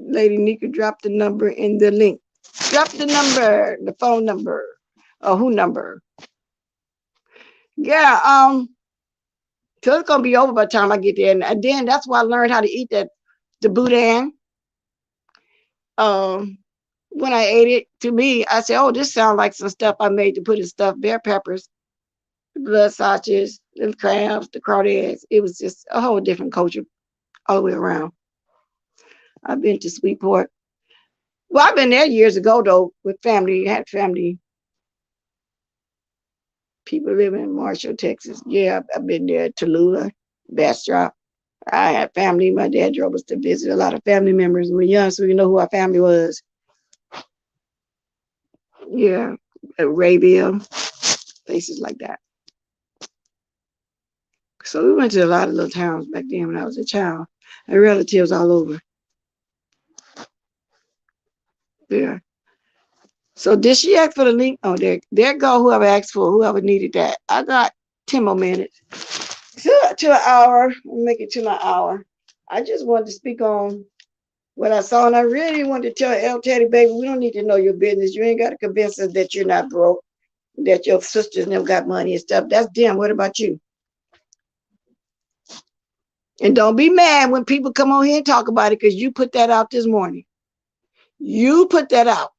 Lady Nika dropped the number in the link. Drop the number, the phone number, or who number? Yeah, so it's gonna be over by the time I get there, and then that's why I learned how to eat the boudin. When I ate it, to me, I said, "Oh, this sounds like some stuff I made to put in stuffed bear peppers, the blood sausages, the crabs, the crawdads." It was just a whole different culture all the way around. I've been to Sweetport. Well, I've been there years ago though with family. Had family. People living in Marshall, Texas. Yeah, I've been there. Tallulah, Bastrop. I had family. My dad drove us to visit a lot of family members when we were young, so we know who our family was. Yeah, Rayville, places like that. So we went to a lot of little towns back then when I was a child. And relatives all over. Yeah. So did she ask for the link? Oh, there go whoever asked for, whoever needed that. I got 10 more minutes. To an hour. We'll make it to my hour. I just wanted to speak on what I saw, and I really wanted to tell El Teddy, baby, we don't need to know your business. You ain't got to convince us that you're not broke, that your sisters never got money and stuff. That's them. What about you? And don't be mad when people come on here and talk about it, because you put that out this morning. You put that out.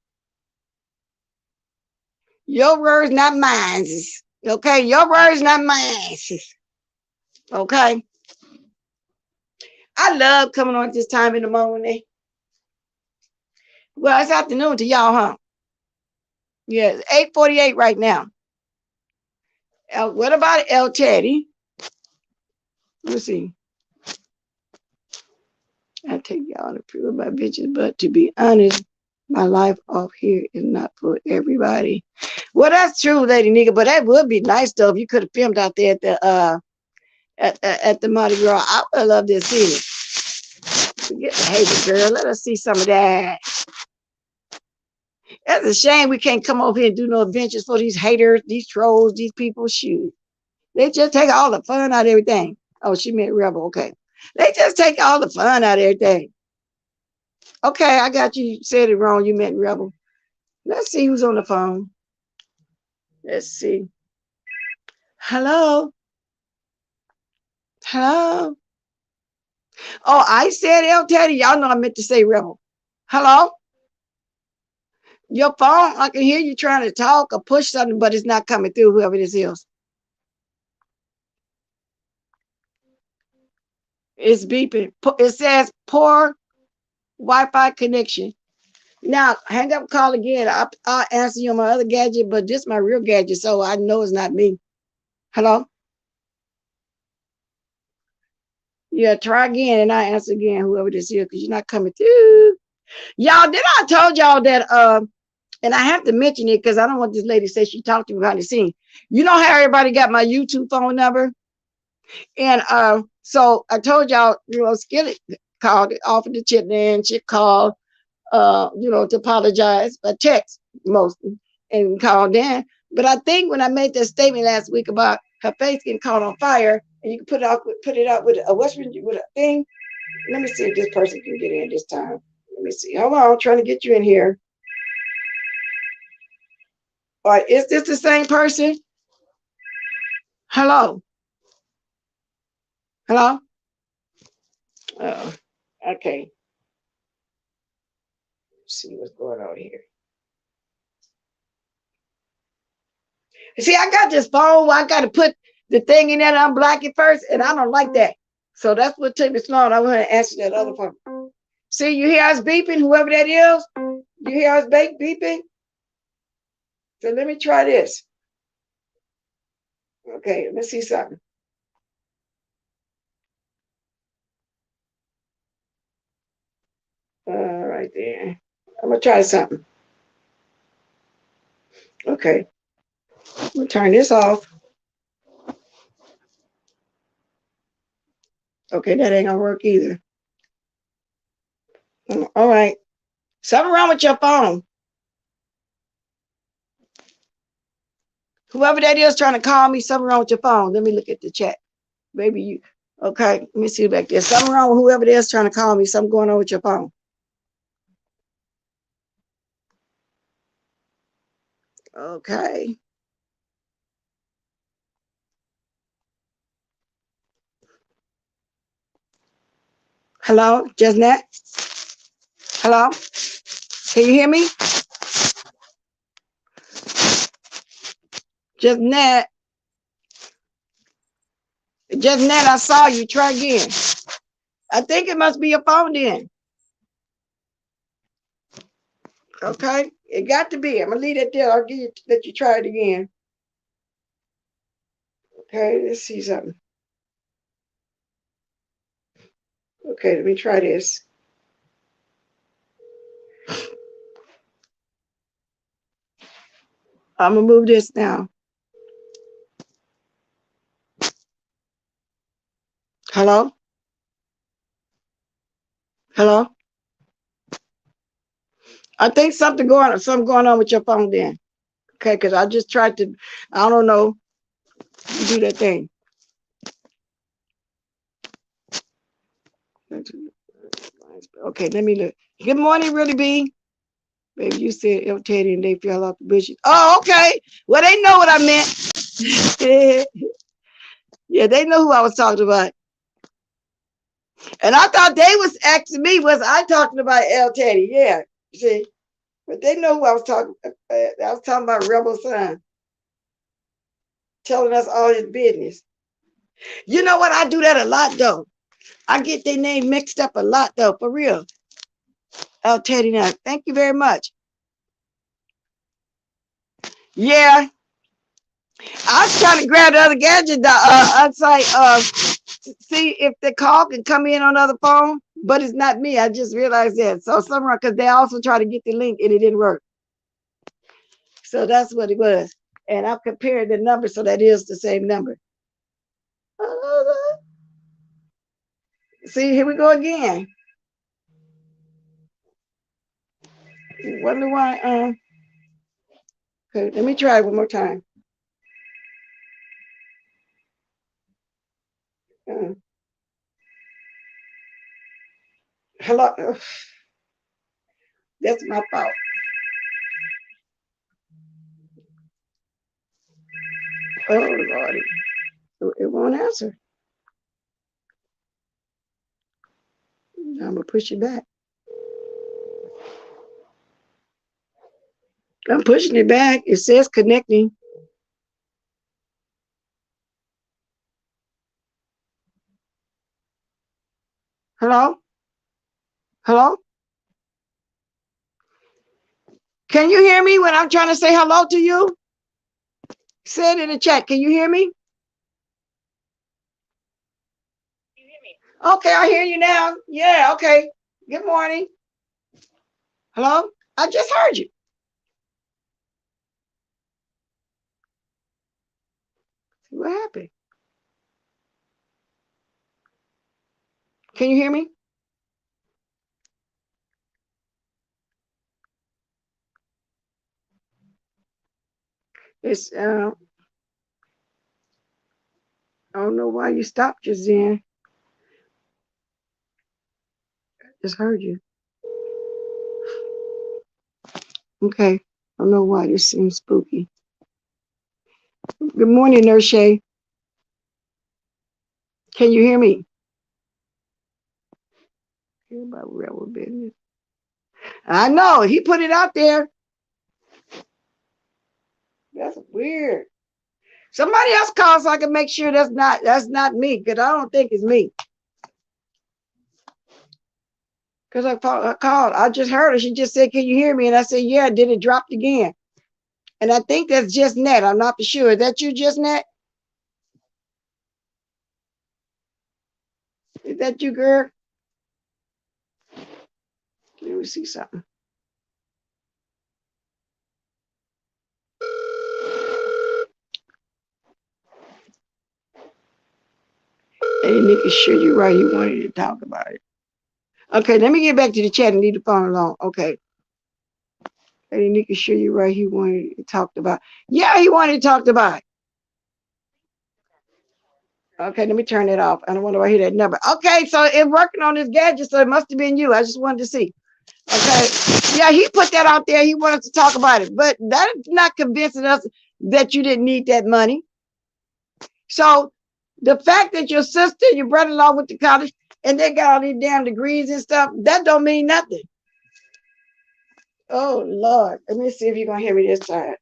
Your words, not mine. Okay? Your words, not mine. Okay? I love coming on at this time in the morning. Well, it's afternoon to y'all, huh? Yeah, it's 8:48 right now. What about El Teddy? Let's see. I take y'all to prove my bitches, but to be honest, my life off here is not for everybody. Well, that's true, Lady Nigga, but that would be nice though if you could have filmed out there at the Mardi Gras. I would love to see it. Forget the hater, girl. Let us see some of that. That's a shame we can't come over here and do no adventures for these haters, these trolls, these people. Shoot, they just take all the fun out of everything. Oh, she meant rebel. Okay. They just take all the fun out of everything. Okay, I got you. You said it wrong. You meant rebel. Let's see who's on the phone. Let's see. Hello? Hello? Oh, I said El Teddy. Y'all know I meant to say rebel. Hello? Your phone, I can hear you trying to talk or push something, but it's not coming through, whoever this is. It's beeping. It says poor Wi-Fi connection. Now, hang up, call again. I'll answer you on my other gadget, but this is my real gadget, so I know it's not me. Hello? Yeah, try again, and I answer again, whoever this is, because you're not coming through. Y'all, did I told y'all that, and I have to mention it because I don't want this lady to say she talked to me behind the scene. You know how everybody got my YouTube phone number? And so I told y'all, Skillet called, offered the Chit, and Chit called, to apologize by text mostly and called in. But I think when I made that statement last week about her face getting caught on fire, and you can put it out with a Western with a thing. Let me see if this person can get in this time. Let me see. Hold on, I'm trying to get you in here. All right, is this the same person? Hello? Hello? Okay. Let's see what's going on here. See, I got this phone where I got to put the thing in there and unblock it first, and I don't like that. So that's what took me so long. I want to answer that other phone. See, you hear us beeping, whoever that is? You hear us beeping? So let me try this. Okay, let's see something. Right there. I'm going to try something. Okay. I'm going to turn this off. Okay, that ain't going to work either. All right. Something wrong with your phone. Whoever that is trying to call me, something wrong with your phone. Let me look at the chat. Maybe you. Okay, let me see back there. Something wrong with whoever it is trying to call me. Something going on with your phone. Okay. Hello, Jasnet? Hello? Can you hear me? Jasnet? Jasnet, I saw you. Try again. I think it must be your phone then. Okay, it got to be. I'm gonna leave it there. I'll let you try it again. Okay, let's see something. Okay, let me try this. I'm gonna move this now. Hello? Hello? I think something going on with your phone then. Okay, because I just tried to, I don't know, do that thing. Okay, let me look. Good morning, Really B. Baby, you said El Teddy and they fell off the bushes. Oh, okay. Well, they know what I meant. Yeah, they know who I was talking about. And I thought they was asking me, was I talking about El Teddy? Yeah, see. But they know who I was talking about. I was talking about Rebel Son, telling us all his business. You know what? I do that a lot, though. I get their name mixed up a lot, though, for real. El Teddy now. Thank you very much. Yeah. I was trying to grab the other gadget. I was like, see if the call can come in on the other phone, but it's not me. I just realized that. So somewhere, because they also tried to get the link and it didn't work. So that's what it was. And I've compared the number, so that is the same number. See, here we go again. Wonder why. Okay, let me try it one more time. Hello. That's my fault. Oh, Lordy. It won't answer. I'm going to push it back. I'm pushing it back. It says connecting. Hello? Hello? Can you hear me when I'm trying to say hello to you? Say it in the chat. Can you hear me? Okay, I hear you now. Yeah, okay. Good morning. Hello? I just heard you. What happened? Can you hear me? It's I don't know why you stopped just then. Just heard you. Okay. I don't know why this seems spooky. Good morning, Nurse Shay. Can you hear me? Hear about rebel business. I know he put it out there. That's weird. Somebody else called so I can make sure that's not me, because I don't think it's me. Because I called. I just heard her. She just said, "Can you hear me?" And I said, "Yeah." Then it dropped again. And I think that's just Net. I'm not for sure. Is that you, just Net? Is that you, girl? Let me see something. Hey, Nikki, sure you're right. You wanted to talk about it. Okay, let me get back to the chat and leave the phone alone. Okay. Hey, Nikki, sure you're right. He wanted to talk about. Yeah, he wanted to talk about it. Okay, let me turn it off. I don't want to hear that number. Okay, so it's working on this gadget, so it must have been you. I just wanted to see. Okay. Yeah, he put that out there. He wanted to talk about it, but that's not convincing us that you didn't need that money. So the fact that your sister, your brother-in-law went to college and they got all these damn degrees and stuff, that don't mean nothing. Oh, Lord. Let me see if you're going to hear me this time.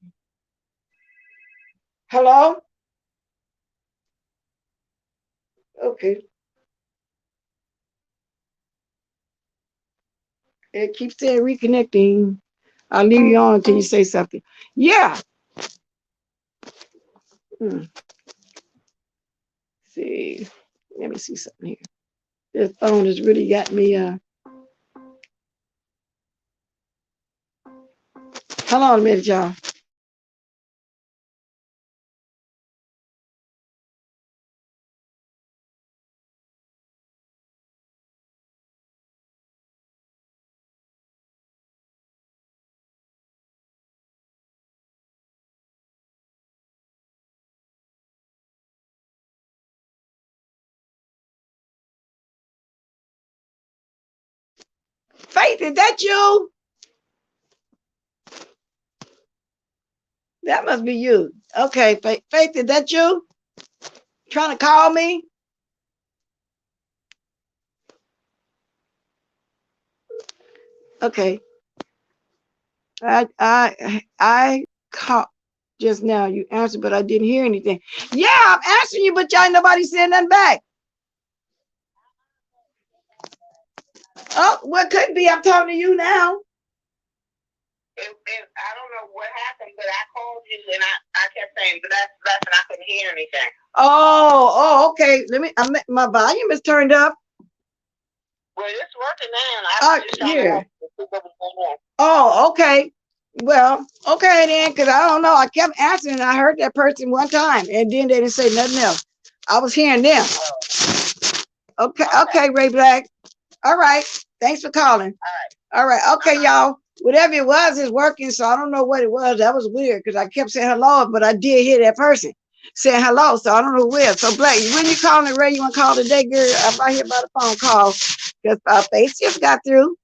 Hello? Okay. It keeps saying reconnecting. I'll leave you on until you say something. Yeah. See. Let me see something here. This phone has really got me. Hold on a minute, y'all. Faith, is that you? That must be you. Okay, Faith, is that you? Trying to call me? Okay. I called just now. You answered, but I didn't hear anything. Yeah, I'm answering you, but y'all ain't nobody saying nothing back. Oh, what could be? I'm talking to you now. I don't know what happened, but I called you and I kept saying bless, and I couldn't hear anything. Oh, okay. My volume is turned up. Well, it's working now. Yeah. Oh, okay. Well, okay then, because I don't know. I kept answering and I heard that person one time and then they didn't say nothing else. I was hearing them. Okay, Ray Black. All right. Thanks for calling. All right. Okay, y'all. Whatever it was is working, so I don't know what it was. That was weird because I kept saying hello, but I did hear that person saying hello, so I don't know where. So, Blake, when you calling, Ray, you want to call today, girl? I'm right here by the phone call. because Faith just got through.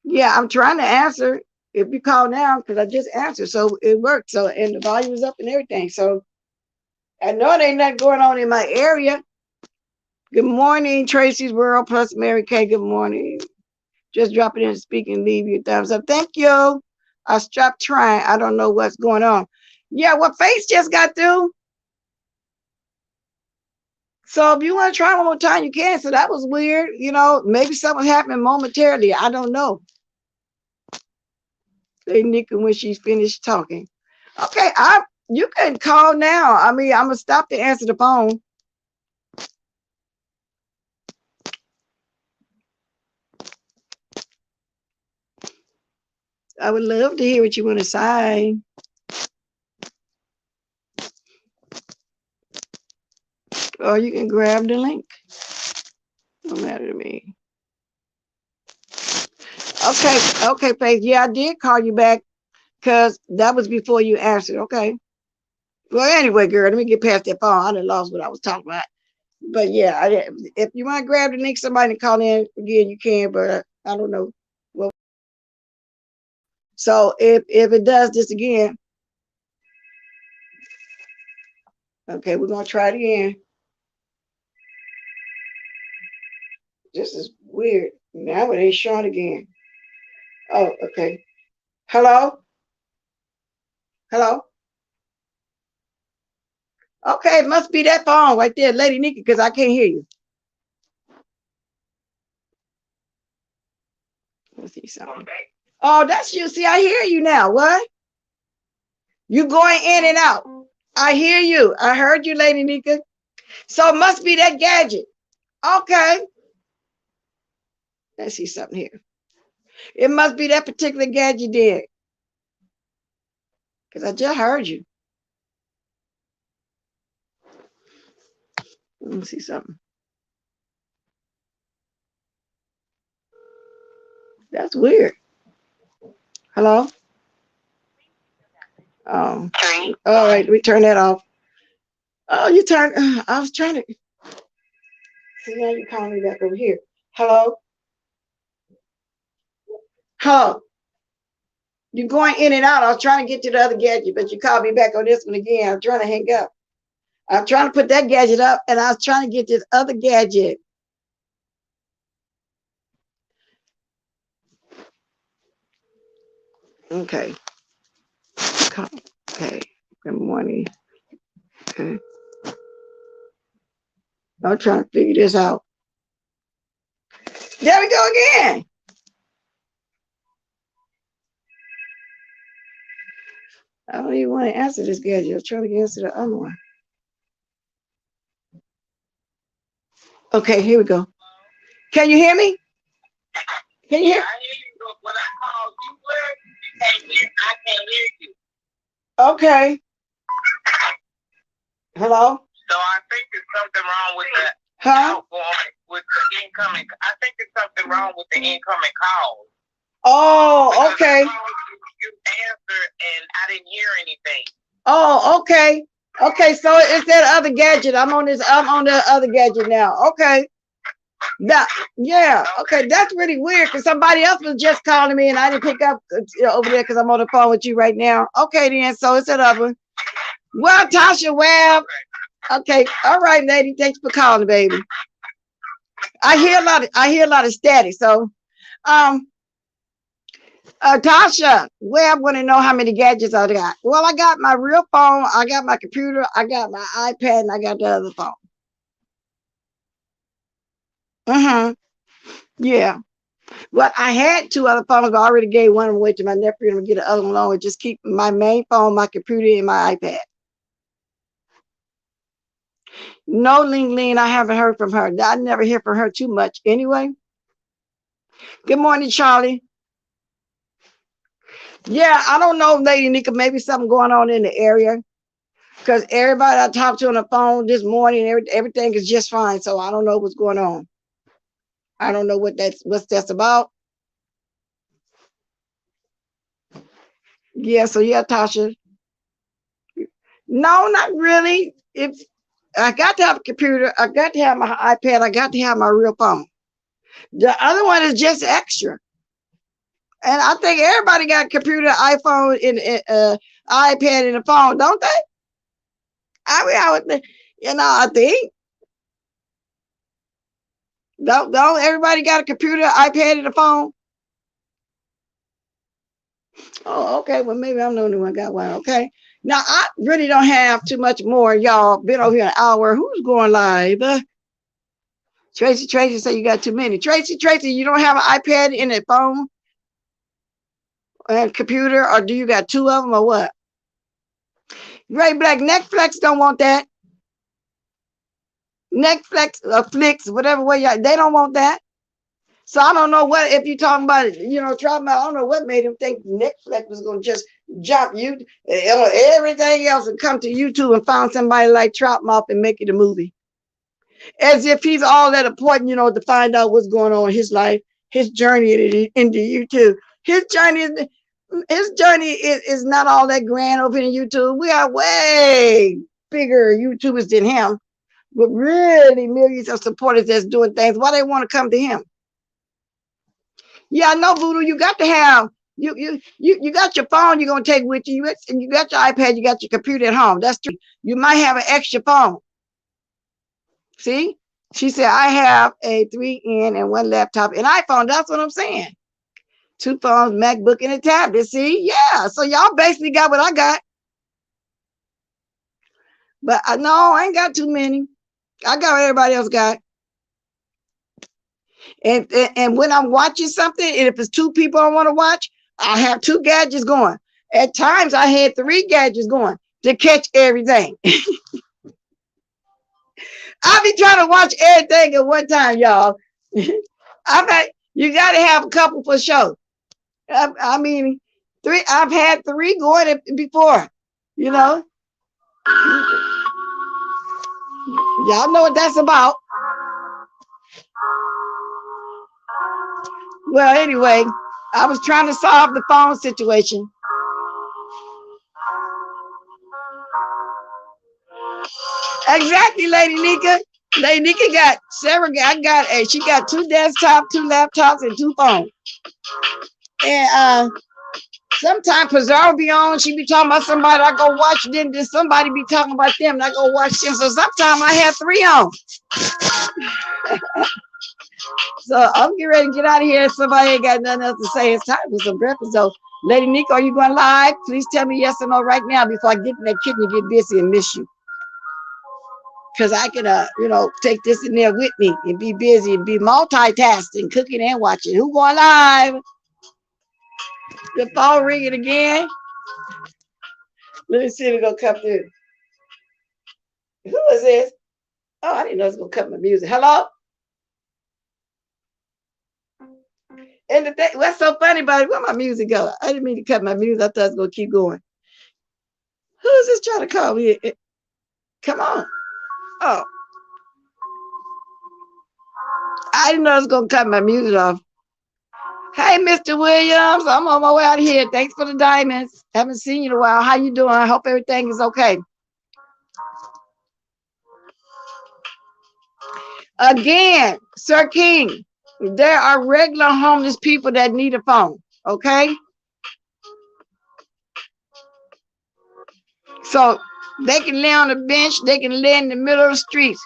Yeah, I'm trying to answer. If you call now, because I just answered, so it worked. So, and the volume is up and everything. So I know there ain't nothing going on in my area. Good morning, Tracy's World plus Mary Kay. Good morning. Just drop it in, speak, and leave your thumbs up. Thank you. I stopped trying. I don't know what's going on. Yeah, well, Faith just got through. So if you want to try one more time, you can. So that was weird. You know, maybe something happened momentarily. I don't know. Say Nika when she's finished talking. Okay, you can call now. I mean, I'm gonna stop to answer the phone. I would love to hear what you want to say. Or you can grab the link. No matter to me. Okay, Faith. Yeah, I did call you back because that was before you answered. Okay. Well, anyway, girl, let me get past that phone. I done lost what I was talking about. But yeah, if you want to grab the link, somebody to call in again, you can. But I don't know. Well, so if it does this again, okay, we're gonna try it again. This is weird. Now it ain't showing again. Oh, okay. Hello? Hello? Okay, it must be that phone right there, Lady Nikki, because I can't hear you. Let's see something. Oh, that's you. See, I hear you now. What? You going in and out. I hear you. I heard you, Lady Nika. So it must be that gadget. Okay. Let's see something here. It must be that particular gadget there. Because I just heard you. Let me see something. That's weird. Hello? Oh. All right, we turn that off. Oh, you turn. I was trying to. See, now you calling me back over here. Hello? Hello? You're going in and out. I was trying to get to the other gadget, but you called me back on this one again. I'm trying to hang up. I'm trying to put that gadget up, and I was trying to get this other gadget. Okay. Okay. Good morning. Okay. I'm trying to figure this out. There we go again. I don't even want to answer this gadget. I'm trying to answer the other one. Okay, here we go. Can you hear me? Can you hear? I hear you. When I called you, I can't hear you. Okay. Hello? So I think there's something wrong with the outgoing, with the incoming. I think there's something wrong with the incoming calls. Oh, okay. You answered and I didn't hear anything. Oh, okay. Okay, so it's that other gadget. I'm on the other gadget now. Okay. That, yeah, okay, that's really weird because somebody else was just calling me and I didn't pick up over there because I'm on the phone with you right now. Okay, then, so it's that other one. Well, Tasha, well, okay, all right, lady, thanks for calling, baby. I hear a lot of static, so Tasha, well, I'm going to know how many gadgets I got. Well, I got my real phone, I got my computer, I got my iPad, and I got the other phone. Yeah. Well, I had two other phones, but I already gave one away to my nephew and I'm gonna get the other one along and just keep my main phone, my computer, and my iPad. No, Ling, I haven't heard from her. I never hear from her too much anyway. Good morning, Charlie. Yeah, I don't know, Lady Nika, maybe something going on in the area. Because everybody I talked to on the phone this morning, everything is just fine. So I don't know what's going on. I don't know what's that's about. Yeah, so yeah, Tasha. No, not really. I got to have a computer. I got to have my iPad. I got to have my real phone. The other one is just extra. And I think everybody got a computer, iPhone, and iPad, and a phone, don't they? I would think, I think don't everybody got a computer, iPad, and a phone? Oh, okay. Well, maybe I'm the only one got one. Okay. Now I really don't have too much more. Y'all been over here an hour. Who's going live? Tracy said you got too many. Tracy, you don't have an iPad and a phone and computer, or do you got two of them, or what? Ray Black, Netflix don't want that. Netflix or Flix, whatever way they don't want that. So I don't know what, if you're talking about, I don't know what made him think Netflix was going to just jump you, everything else, and come to YouTube and find somebody like Troutmouth and make it a movie. As if he's all that important, to find out what's going on in his life, his journey into YouTube. His journey is not all that grand over in YouTube. We are way bigger YouTubers than him, with really millions of supporters that's doing things. Why they want to come to him? Yeah, I know, Voodoo. You got to have you got your phone you're gonna take with you. You got your iPad, you got your computer at home. That's true. You might have an extra phone. See? She said, I have a 3N and one laptop and iPhone. That's what I'm saying. Two phones, MacBook, and a tablet. See? Yeah. So y'all basically got what I got. But I ain't got too many. I got what everybody else got. And when I'm watching something, and if it's two people I want to watch, I have two gadgets going. At times, I had three gadgets going to catch everything. I be trying to watch everything at one time, y'all. You got to have a couple for sure. I mean, three. I've had three going before. Y'all know what that's about. Well, anyway, I was trying to solve the phone situation. Exactly, Lady Nika. Lady Nika got several. She got two desktops, two laptops, and two phones. And sometimes Pizarro be on. She be talking about somebody. I go watch them. Then somebody be talking about them. And I go watch them. So sometimes I have three on. So I'm getting ready to get out of here. Somebody ain't got nothing else to say. It's time for some breakfast. So, Lady Nika, are you going live? Please tell me yes or no right now before I get in that kitchen and get busy and miss you. Because I can, take this in there with me and be busy and be multitasking, cooking and watching. Who going live? The phone ringing again. Let me see if it's going to come through. Who is this? Oh, I didn't know it was going to cut my music. Hello? And the thing, what's so funny about it? Where my music go? I didn't mean to cut my music. I thought it was going to keep going. Who is this trying to call me? Come on. Oh. I didn't know I was going to cut my music off. Hey, Mr. Williams. I'm on my way out of here. Thanks for the diamonds. Haven't seen you in a while. How you doing? I hope everything is okay. Again, Sir King, there are regular homeless people that need a phone, okay? So they can lay on the bench, they can lay in the middle of the streets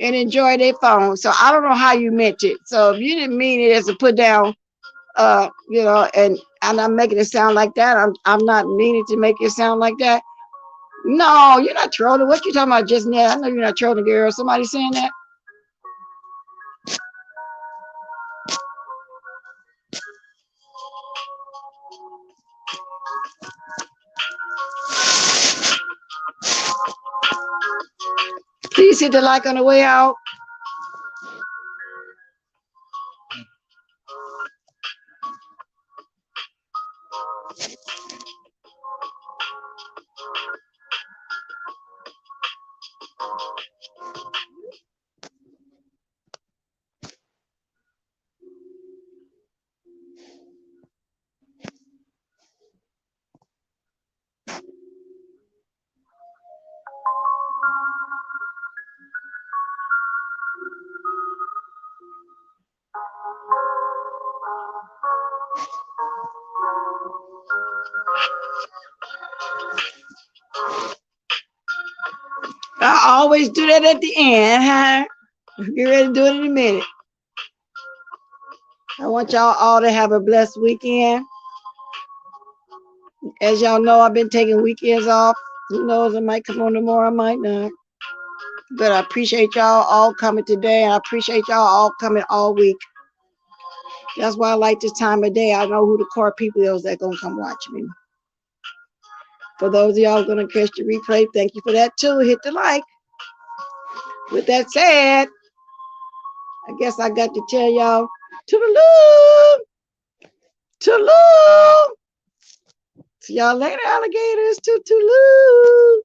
and enjoy their phone. So I don't know how you meant it. So if you didn't mean it as a put down, and I'm making it sound like that, I'm not meaning to make it sound like that. No, you're not trolling. What you talking about just now? I know you're not trolling, girl. Somebody saying that? Please hit the like on the way out. always do that at the end, huh? Get ready to do it in a minute. I want y'all all to have a blessed weekend. As y'all know, I've been taking weekends off. Who knows, I might come on tomorrow, I might not. But I appreciate y'all all coming today. I appreciate y'all all coming all week. That's why I like this time of day. I know who the core people is that gonna come watch me. For those of y'all gonna catch the replay, thank you for that too. Hit the like. With that said, I guess I got to tell y'all toodaloo, toodaloo. See y'all later, alligators. Toodaloo.